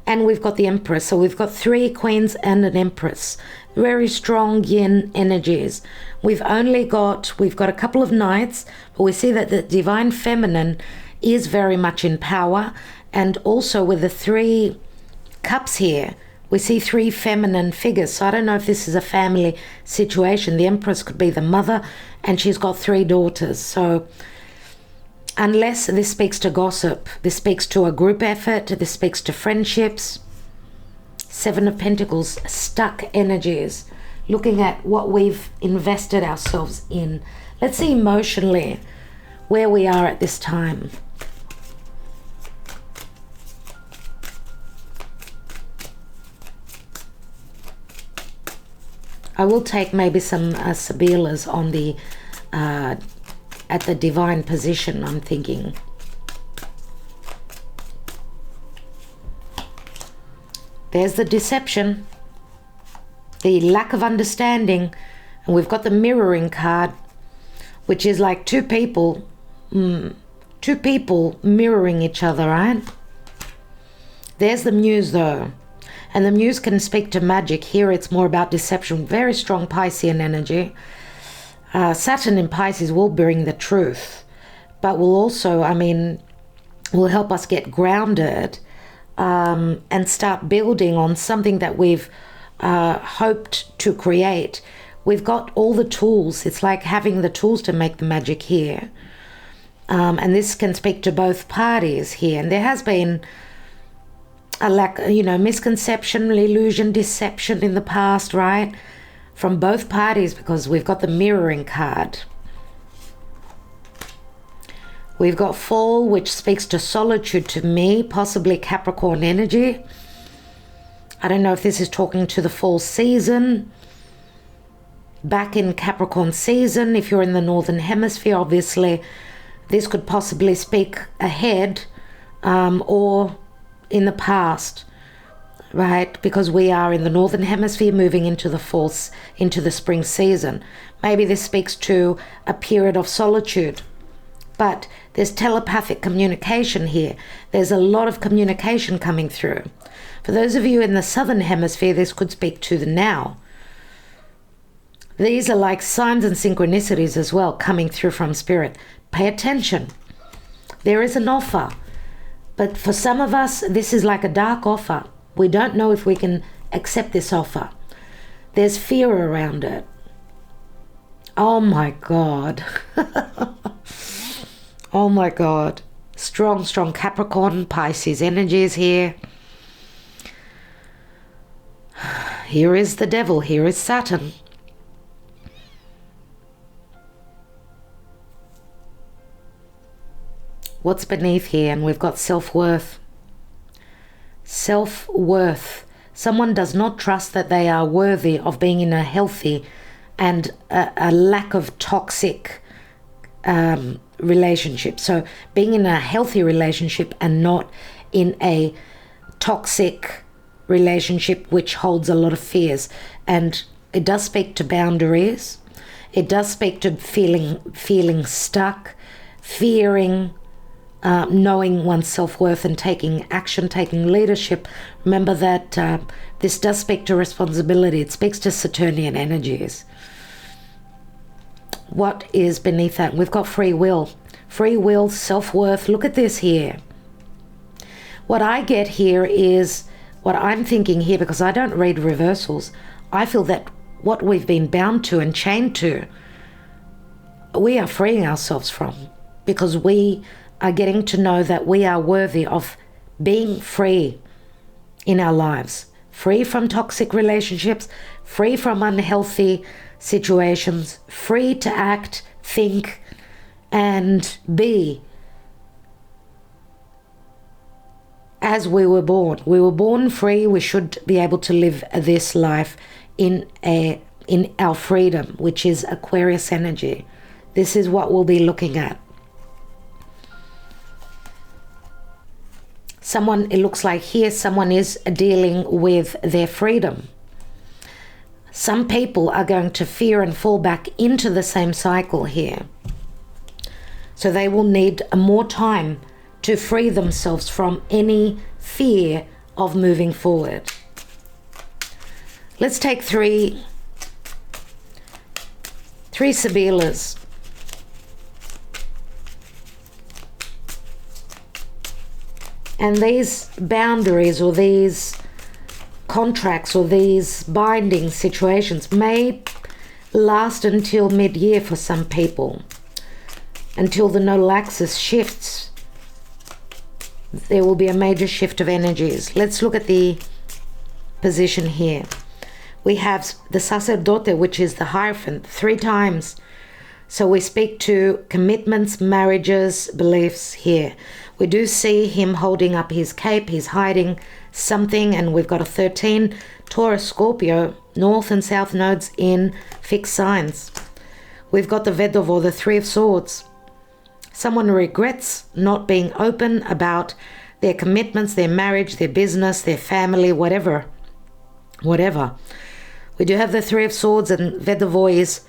and we've got the Empress. So we've got three queens and an Empress. Very strong yin energies. We've got a couple of knights, but we see that the Divine Feminine is very much in power. And also with the three cups here, we see three feminine figures. So I don't know if this is a family situation. The Empress could be the mother, and she's got three daughters. So unless this speaks to gossip, this speaks to a group effort, this speaks to friendships. Seven of Pentacles, stuck energies, looking at what we've invested ourselves in. Let's see emotionally where we are at this time. I will take maybe some Sabilas on the at the divine position, I'm thinking. There's the deception, the lack of understanding, and we've got the mirroring card, which is like two people mirroring each other, right? There's the Muse though. And the Muse can speak to magic. Here it's more about deception. Very strong Piscean energy. Saturn in Pisces will bring the truth, but will also, will help us get grounded and start building on something that we've hoped to create. We've got all the tools. It's like having the tools to make the magic here. And this can speak to both parties here. And there has been a lack, misconception, illusion, deception in the past, right? From both parties, because we've got the mirroring card. We've got Fall, which speaks to solitude to me, possibly Capricorn energy. I don't know if this is talking to the fall season. Back in Capricorn season, if you're in the Northern Hemisphere, obviously, this could possibly speak ahead or in the past, right? Because we are in the Northern Hemisphere moving into the spring season. Maybe this speaks to a period of solitude. But there's telepathic communication here. There's a lot of communication coming through. For those of you in the southern hemisphere, this could speak to the now. These are like signs and synchronicities as well coming through from spirit. Pay attention. There is an offer. But for some of us, this is like a dark offer. We don't know if we can accept this offer. There's fear around it. Oh my God. Oh my God. Strong, strong Capricorn, Pisces energies here. Here is the devil. Here is Saturn. What's beneath here? And we've got self-worth. Self-worth. Someone does not trust that they are worthy of being in a healthy and a lack of toxic relationship. So being in a healthy relationship and not in a toxic relationship which holds a lot of fears. And it does speak to boundaries. It does speak to feeling stuck, fearing, knowing one's self-worth and taking action, taking leadership. Remember that this does speak to responsibility. It speaks to Saturnian energies. What is beneath that? We've got free will. Free will, self-worth. Look at this here. What I get here is what I'm thinking here, because I don't read reversals. I feel that what we've been bound to and chained to, we are freeing ourselves from, because we are getting to know that we are worthy of being free in our lives. Free from toxic relationships, free from unhealthy situations, free to act, think, and be as we were born. We were born free. We should be able to live this life in our freedom, which is Aquarius energy. This is what we'll be looking at. Someone, it looks like here, someone is dealing with their freedom. Some people are going to fear and fall back into the same cycle here. So they will need more time to free themselves from any fear of moving forward. Let's take three Sibilas. And these boundaries or these contracts or these binding situations may last until mid-year for some people. Until the nodal axis shifts, there will be a major shift of energies. Let's look at the position here. We have the sacerdote, which is the Hierophant, 3 times. So we speak to commitments, marriages, beliefs here. We do see him holding up his cape. He's hiding something. And we've got a 13, Taurus, Scorpio, north and south nodes in fixed signs. We've got the Vedovo, the 3 of Swords. Someone regrets not being open about their commitments, their marriage, their business, their family, whatever. We do have the 3 of Swords, and Vedovo is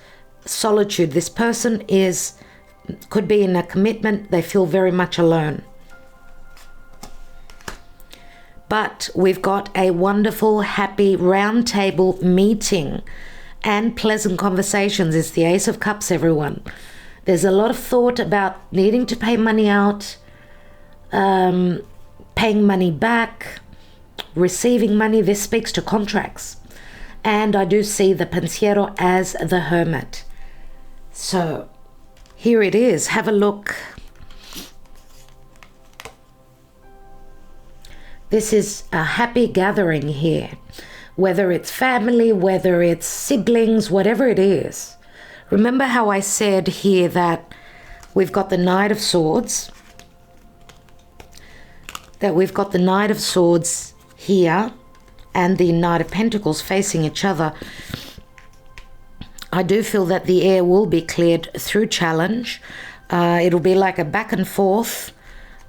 solitude. This person could be in a commitment. They feel very much alone. But we've got a wonderful, happy round table meeting and pleasant conversations. It's the Ace of Cups, everyone. There's a lot of thought about needing to pay money out, paying money back, receiving money. This speaks to contracts. And I do see the Pensiero as the Hermit. So here it is. Have a look. This is a happy gathering here. Whether it's family, whether it's siblings, whatever it is. Remember how I said here that we've got the Knight of Swords. That we've got the Knight of Swords here and the Knight of Pentacles facing each other. I do feel that the air will be cleared through challenge. It'll be like a back and forth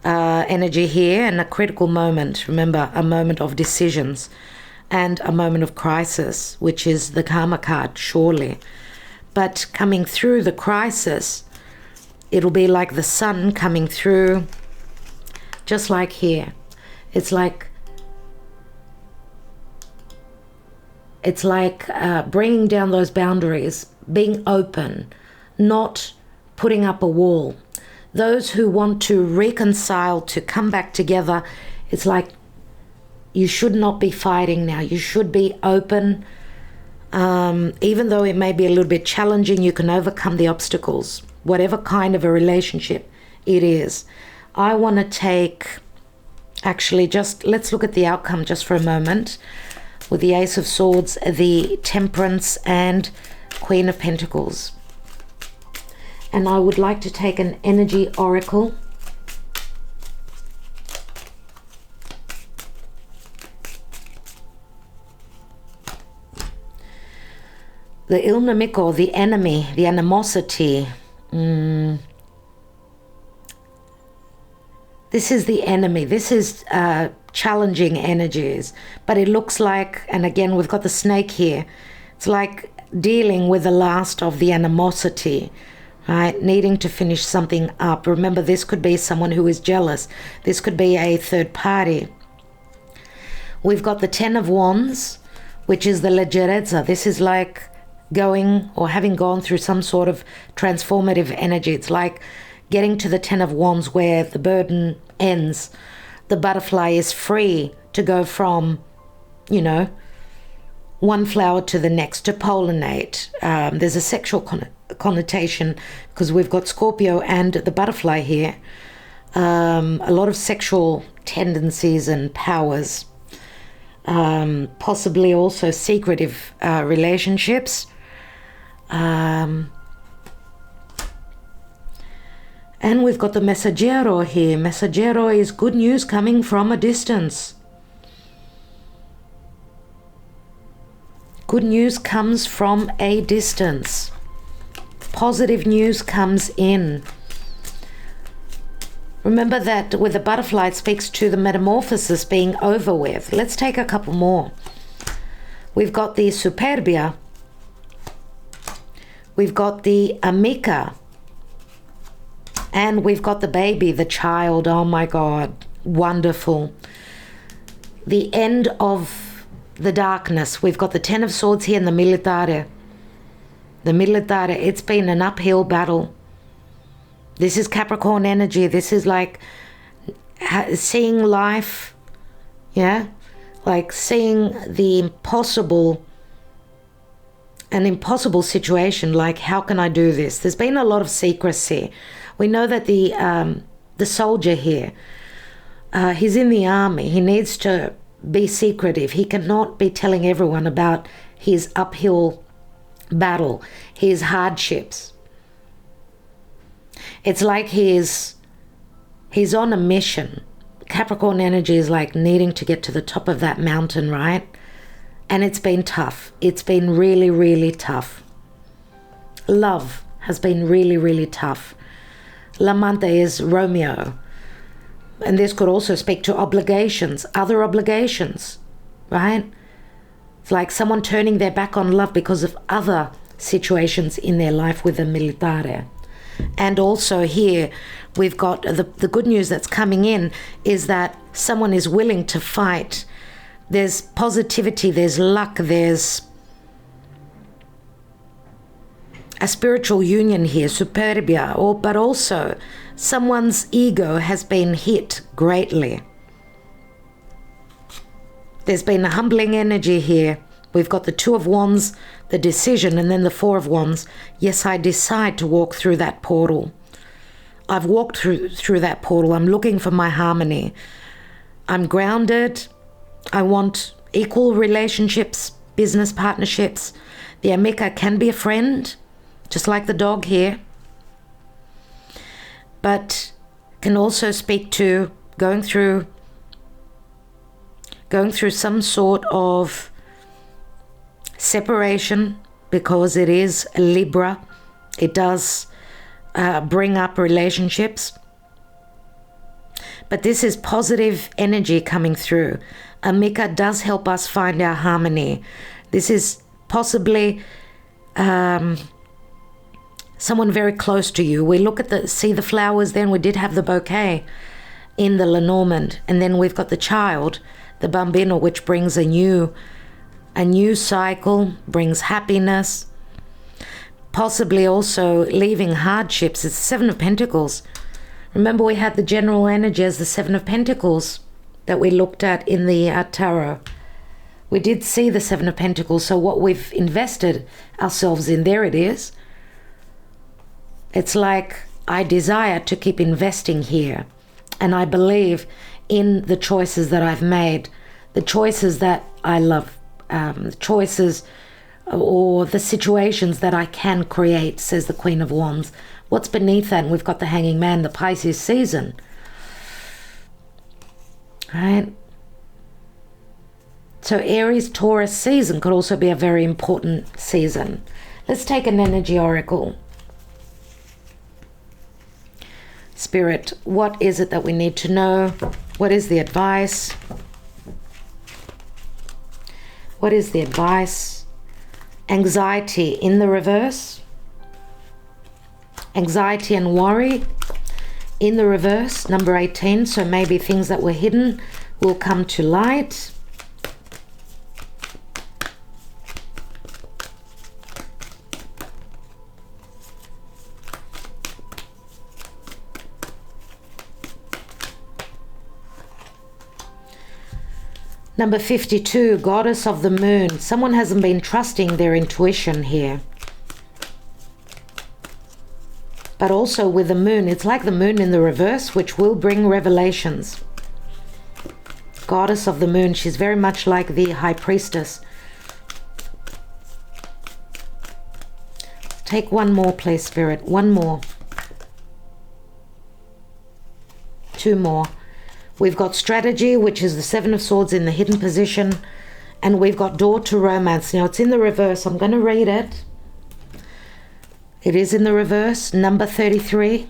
energy here and a critical moment. Remember, a moment of decisions and a moment of crisis, which is the Karma card, surely. But coming through the crisis, it'll be like the sun coming through, just like here. It's like bringing down those boundaries, being open, not putting up a wall. Those who want to reconcile, to come back together, it's like you should not be fighting now. You should be open. Even though it may be a little bit challenging, you can overcome the obstacles, whatever kind of a relationship it is. I want to take, actually, just let's look at the outcome just for a moment, with the Ace of Swords, the Temperance, and Queen of Pentacles. And I would like to take an energy oracle. The Ilnamik, or the enemy, the animosity. This is the enemy. This is challenging energies. But it looks like, and again, we've got the snake here. It's like dealing with the last of the animosity, right? Needing to finish something up. Remember, this could be someone who is jealous. This could be a third party. We've got the Ten of Wands, which is the leggerezza. This is like going or having gone through some sort of transformative energy. It's like getting to the Ten of Wands where the burden ends. The butterfly is free to go from, you know, one flower to the next, to pollinate. There's a sexual connotation because we've got Scorpio and the butterfly here. A lot of sexual tendencies and powers. Possibly also secretive relationships. And we've got the Messaggero here. Messaggero is good news coming from a distance. Good news comes from a distance. Positive news comes in. Remember that with the butterfly, it speaks to the metamorphosis being over with. Let's take a couple more. We've got the Superbia. We've got the Amica. And we've got the baby, the child. Oh my God. Wonderful. The end of the darkness. We've got the Ten of Swords here and the Militare. The Militare, it's been an uphill battle. This is Capricorn energy. This is like seeing life, yeah? Like seeing the impossible, an impossible situation, like how can I do this? There's been a lot of secrecy. We know that the soldier here, he's in the army. He needs to be secretive. He cannot be telling everyone about his uphill battle, his hardships. It's like he's on a mission. Capricorn energy is like needing to get to the top of that mountain, right? And it's been tough. It's been really, really tough. Love has been really, really tough. L'amante is Romeo. And this could also speak to obligations, other obligations, right? It's like someone turning their back on love because of other situations in their life with a Militare. And also here, we've got the good news that's coming in is that someone is willing to fight. There's positivity, there's luck, there's a spiritual union here, Superbia, but also someone's ego has been hit greatly. There's been a humbling energy here. We've got the Two of Wands, the decision, and then the Four of Wands. Yes, I decide to walk through that portal. I've walked through that portal. I'm looking for my harmony. I'm grounded. I want equal relationships, business partnerships. The Amica can be a friend, just like the dog here, but can also speak to going through some sort of separation, because it is Libra. It does bring up relationships, but this is positive energy coming through. Amica does help us find our harmony. This is possibly someone very close to you. We look at see the flowers, then we did have the bouquet in the Lenormand, and then we've got the child, the bambino, which brings a new cycle, brings happiness, possibly also leaving hardships. It's the Seven of Pentacles. Remember, we had the general energy as the Seven of Pentacles that we looked at in the tarot. We did see the Seven of Pentacles, so what we've invested ourselves in, there it is. It's like, I desire to keep investing here, and I believe in the choices that I've made, the choices that I love, the choices or the situations that I can create, says the Queen of Wands. What's beneath that? And we've got the Hanging Man, the Pisces season. Right? So Aries, Taurus season could also be a very important season. Let's take an energy oracle. Spirit, what is it that we need to know? What is the advice? What is the advice? Anxiety in the reverse. Anxiety and worry in the reverse, number 18. So maybe things that were hidden will come to light. Number 52, Goddess of the Moon. Someone hasn't been trusting their intuition here. But also with the moon, it's like the moon in the reverse, which will bring revelations. Goddess of the Moon, she's very much like the High Priestess. Take one more, please, Spirit. One more. Two more. We've got Strategy, which is the Seven of Swords in the hidden position. And we've got Door to Romance. Now, it's in the reverse. I'm going to read it. It is in the reverse, number 33.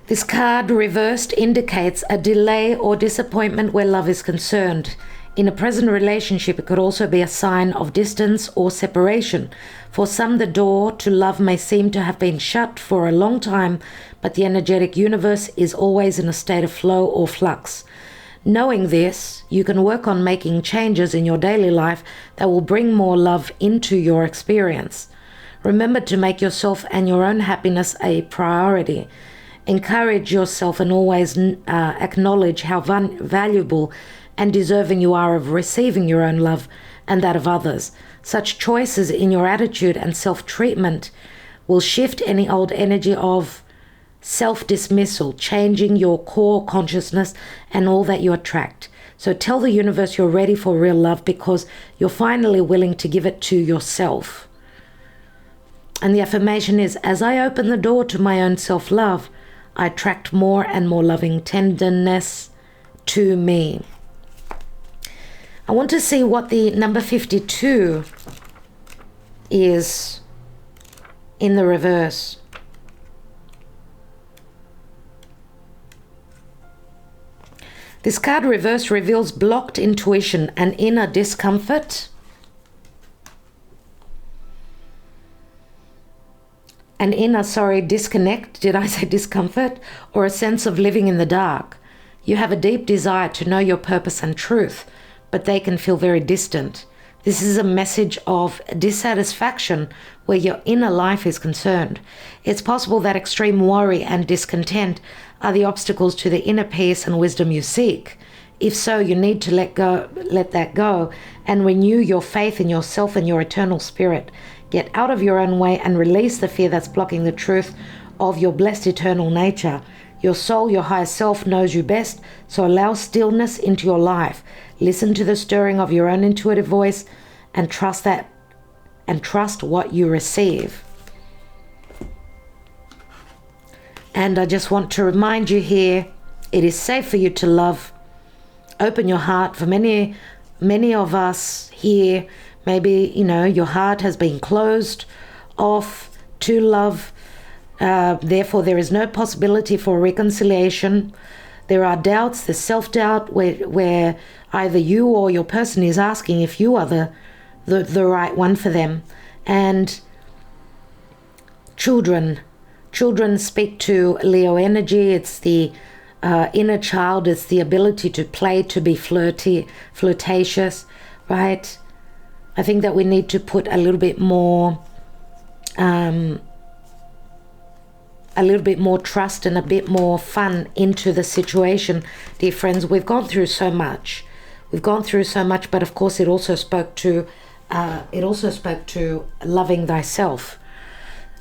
This card reversed indicates a delay or disappointment where love is concerned. In a present relationship, it could also be a sign of distance or separation. For some, the door to love may seem to have been shut for a long time, but the energetic universe is always in a state of flow or flux. Knowing this, you can work on making changes in your daily life that will bring more love into your experience. Remember to make yourself and your own happiness a priority. Encourage yourself and always acknowledge how valuable and deserving you are of receiving your own love and that of others. Such choices in your attitude and self-treatment will shift any old energy of self-dismissal, changing your core consciousness and all that you attract. So tell the universe you're ready for real love because you're finally willing to give it to yourself. And the affirmation is, as I open the door to my own self-love, I attract more and more loving tenderness to me. I want to see what the number 52 is in the reverse. This card reverse reveals blocked intuition and inner discomfort. An inner, disconnect, did I say discomfort? Or a sense of living in the dark. You have a deep desire to know your purpose and truth, but they can feel very distant. This is a message of dissatisfaction where your inner life is concerned. It's possible that extreme worry and discontent are the obstacles to the inner peace and wisdom you seek. If so, you need to let that go and renew your faith in yourself and your eternal spirit. Get out of your own way and release the fear that's blocking the truth of your blessed eternal nature. Your soul, your higher self, knows you best, so allow stillness into your life. Listen to the stirring of your own intuitive voice and trust what you receive. And I just want to remind you here, it is safe for you to love. Open your heart. For many of us here, maybe, your heart has been closed off to love. Therefore, there is no possibility for reconciliation. There are doubts, there's self-doubt where either you or your person is asking if you are the right one for them. And children speak to Leo energy. It's the inner child. It's the ability to play, to be flirtatious, right? I think that we need to put a little bit more trust and a bit more fun into the situation, dear friends. We've gone through so much. But of course, it also spoke to loving thyself,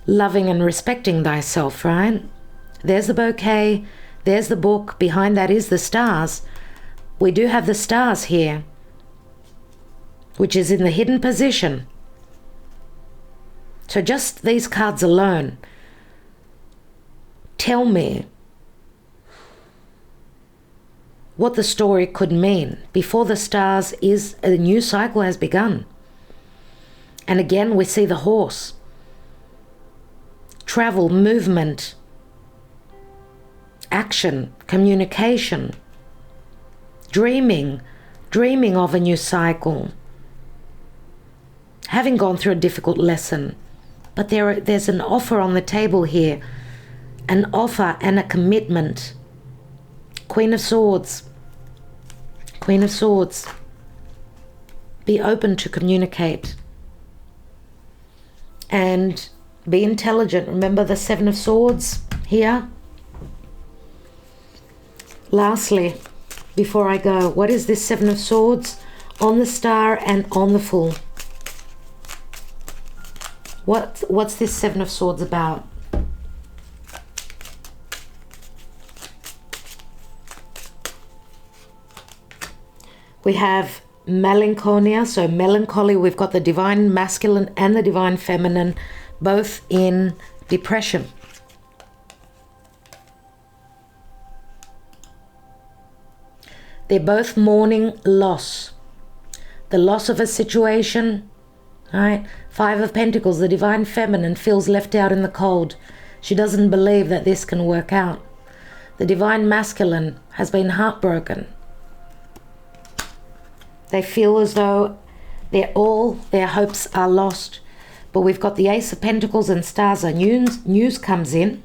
loving and respecting thyself, right? There's the bouquet, there's the book, behind that is the stars. We do have the stars here, which is in the hidden position. So just these cards alone tell me what the story could mean. Before the stars is a new cycle has begun. And again, we see the horse. Travel, movement, action, communication, dreaming of a new cycle. Having gone through a difficult lesson. But there's an offer on the table here. An offer and a commitment. Queen of Swords. Queen of Swords. Be open to communicate. And be intelligent. Remember the Seven of Swords here? Lastly, before I go, what is this Seven of Swords? On the Star and on the Fool. What's this Seven of Swords about? We have melancholia, so melancholy, we've got the divine masculine and the divine feminine, both in depression. They're both mourning loss. The loss of a situation, right? Five of Pentacles, the divine feminine feels left out in the cold. She doesn't believe that this can work out. The divine masculine has been heartbroken. They feel as though their hopes are lost. But we've got the Ace of Pentacles and Stars are news comes in.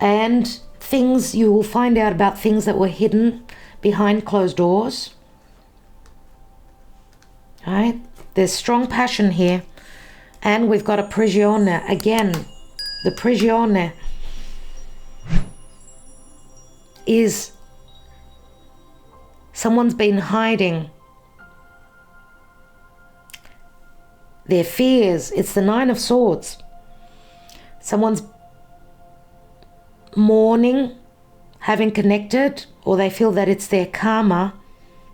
And things, you will find out about things that were hidden behind closed doors. All right? There's strong passion here. And we've got a prigione. Again, the prigione is someone's been hiding their fears. It's the Nine of Swords. Someone's mourning having connected, or they feel that it's their karma,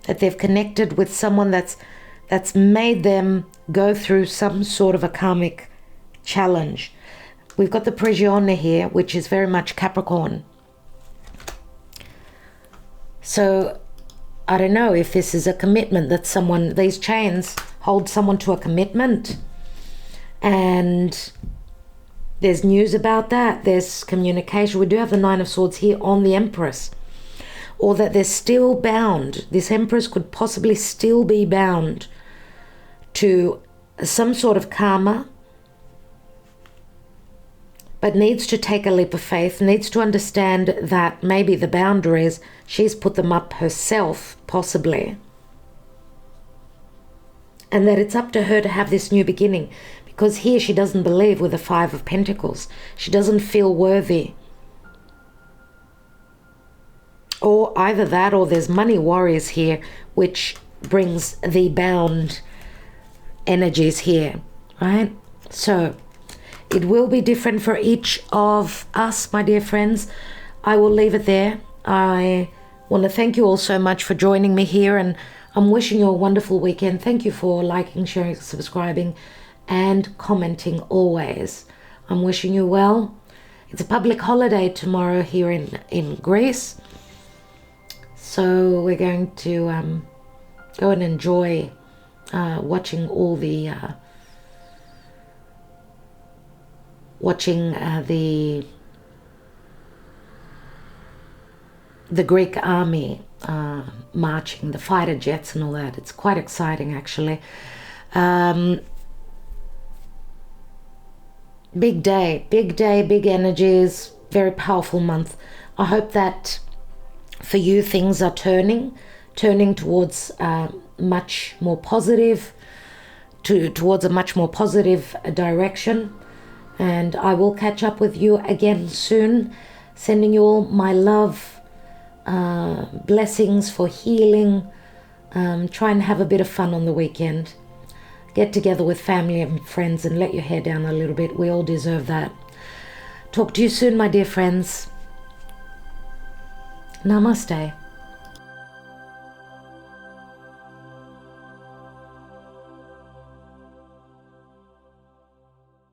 that they've connected with someone that's made them go through some sort of a karmic challenge. We've got the prigione here, which is very much Capricorn. So I don't know if this is a commitment that someone, these chains hold someone to a commitment, and there's news about that. There's communication. We do have the Nine of Swords here on the Empress, or that they're still bound. This Empress could possibly still be bound to some sort of karma, but needs to take a leap of faith, needs to understand that maybe the boundaries, she's put them up herself, possibly. And that it's up to her to have this new beginning. Because here she doesn't believe with the Five of Pentacles. She doesn't feel worthy. Or either that, or there's money warriors here, which brings the bound energies here, right? So it will be different for each of us, my dear friends. I will leave it there. I want to thank you all so much for joining me here, and I'm wishing you a wonderful weekend. Thank you for liking, sharing, subscribing, and commenting always. I'm wishing you well. It's a public holiday tomorrow here in Greece. So we're going to go and enjoy watching all the the Greek army marching, the fighter jets and all that. It's quite exciting, actually. Big day, big energies, very powerful month. I hope that for you things are turning towards much more positive, towards a much more positive direction. And I will catch up with you again soon. Sending you all my love, blessings for healing. Try and have a bit of fun on the weekend. Get together with family and friends and let your hair down a little bit. We all deserve that. Talk to you soon, my dear friends. Namaste.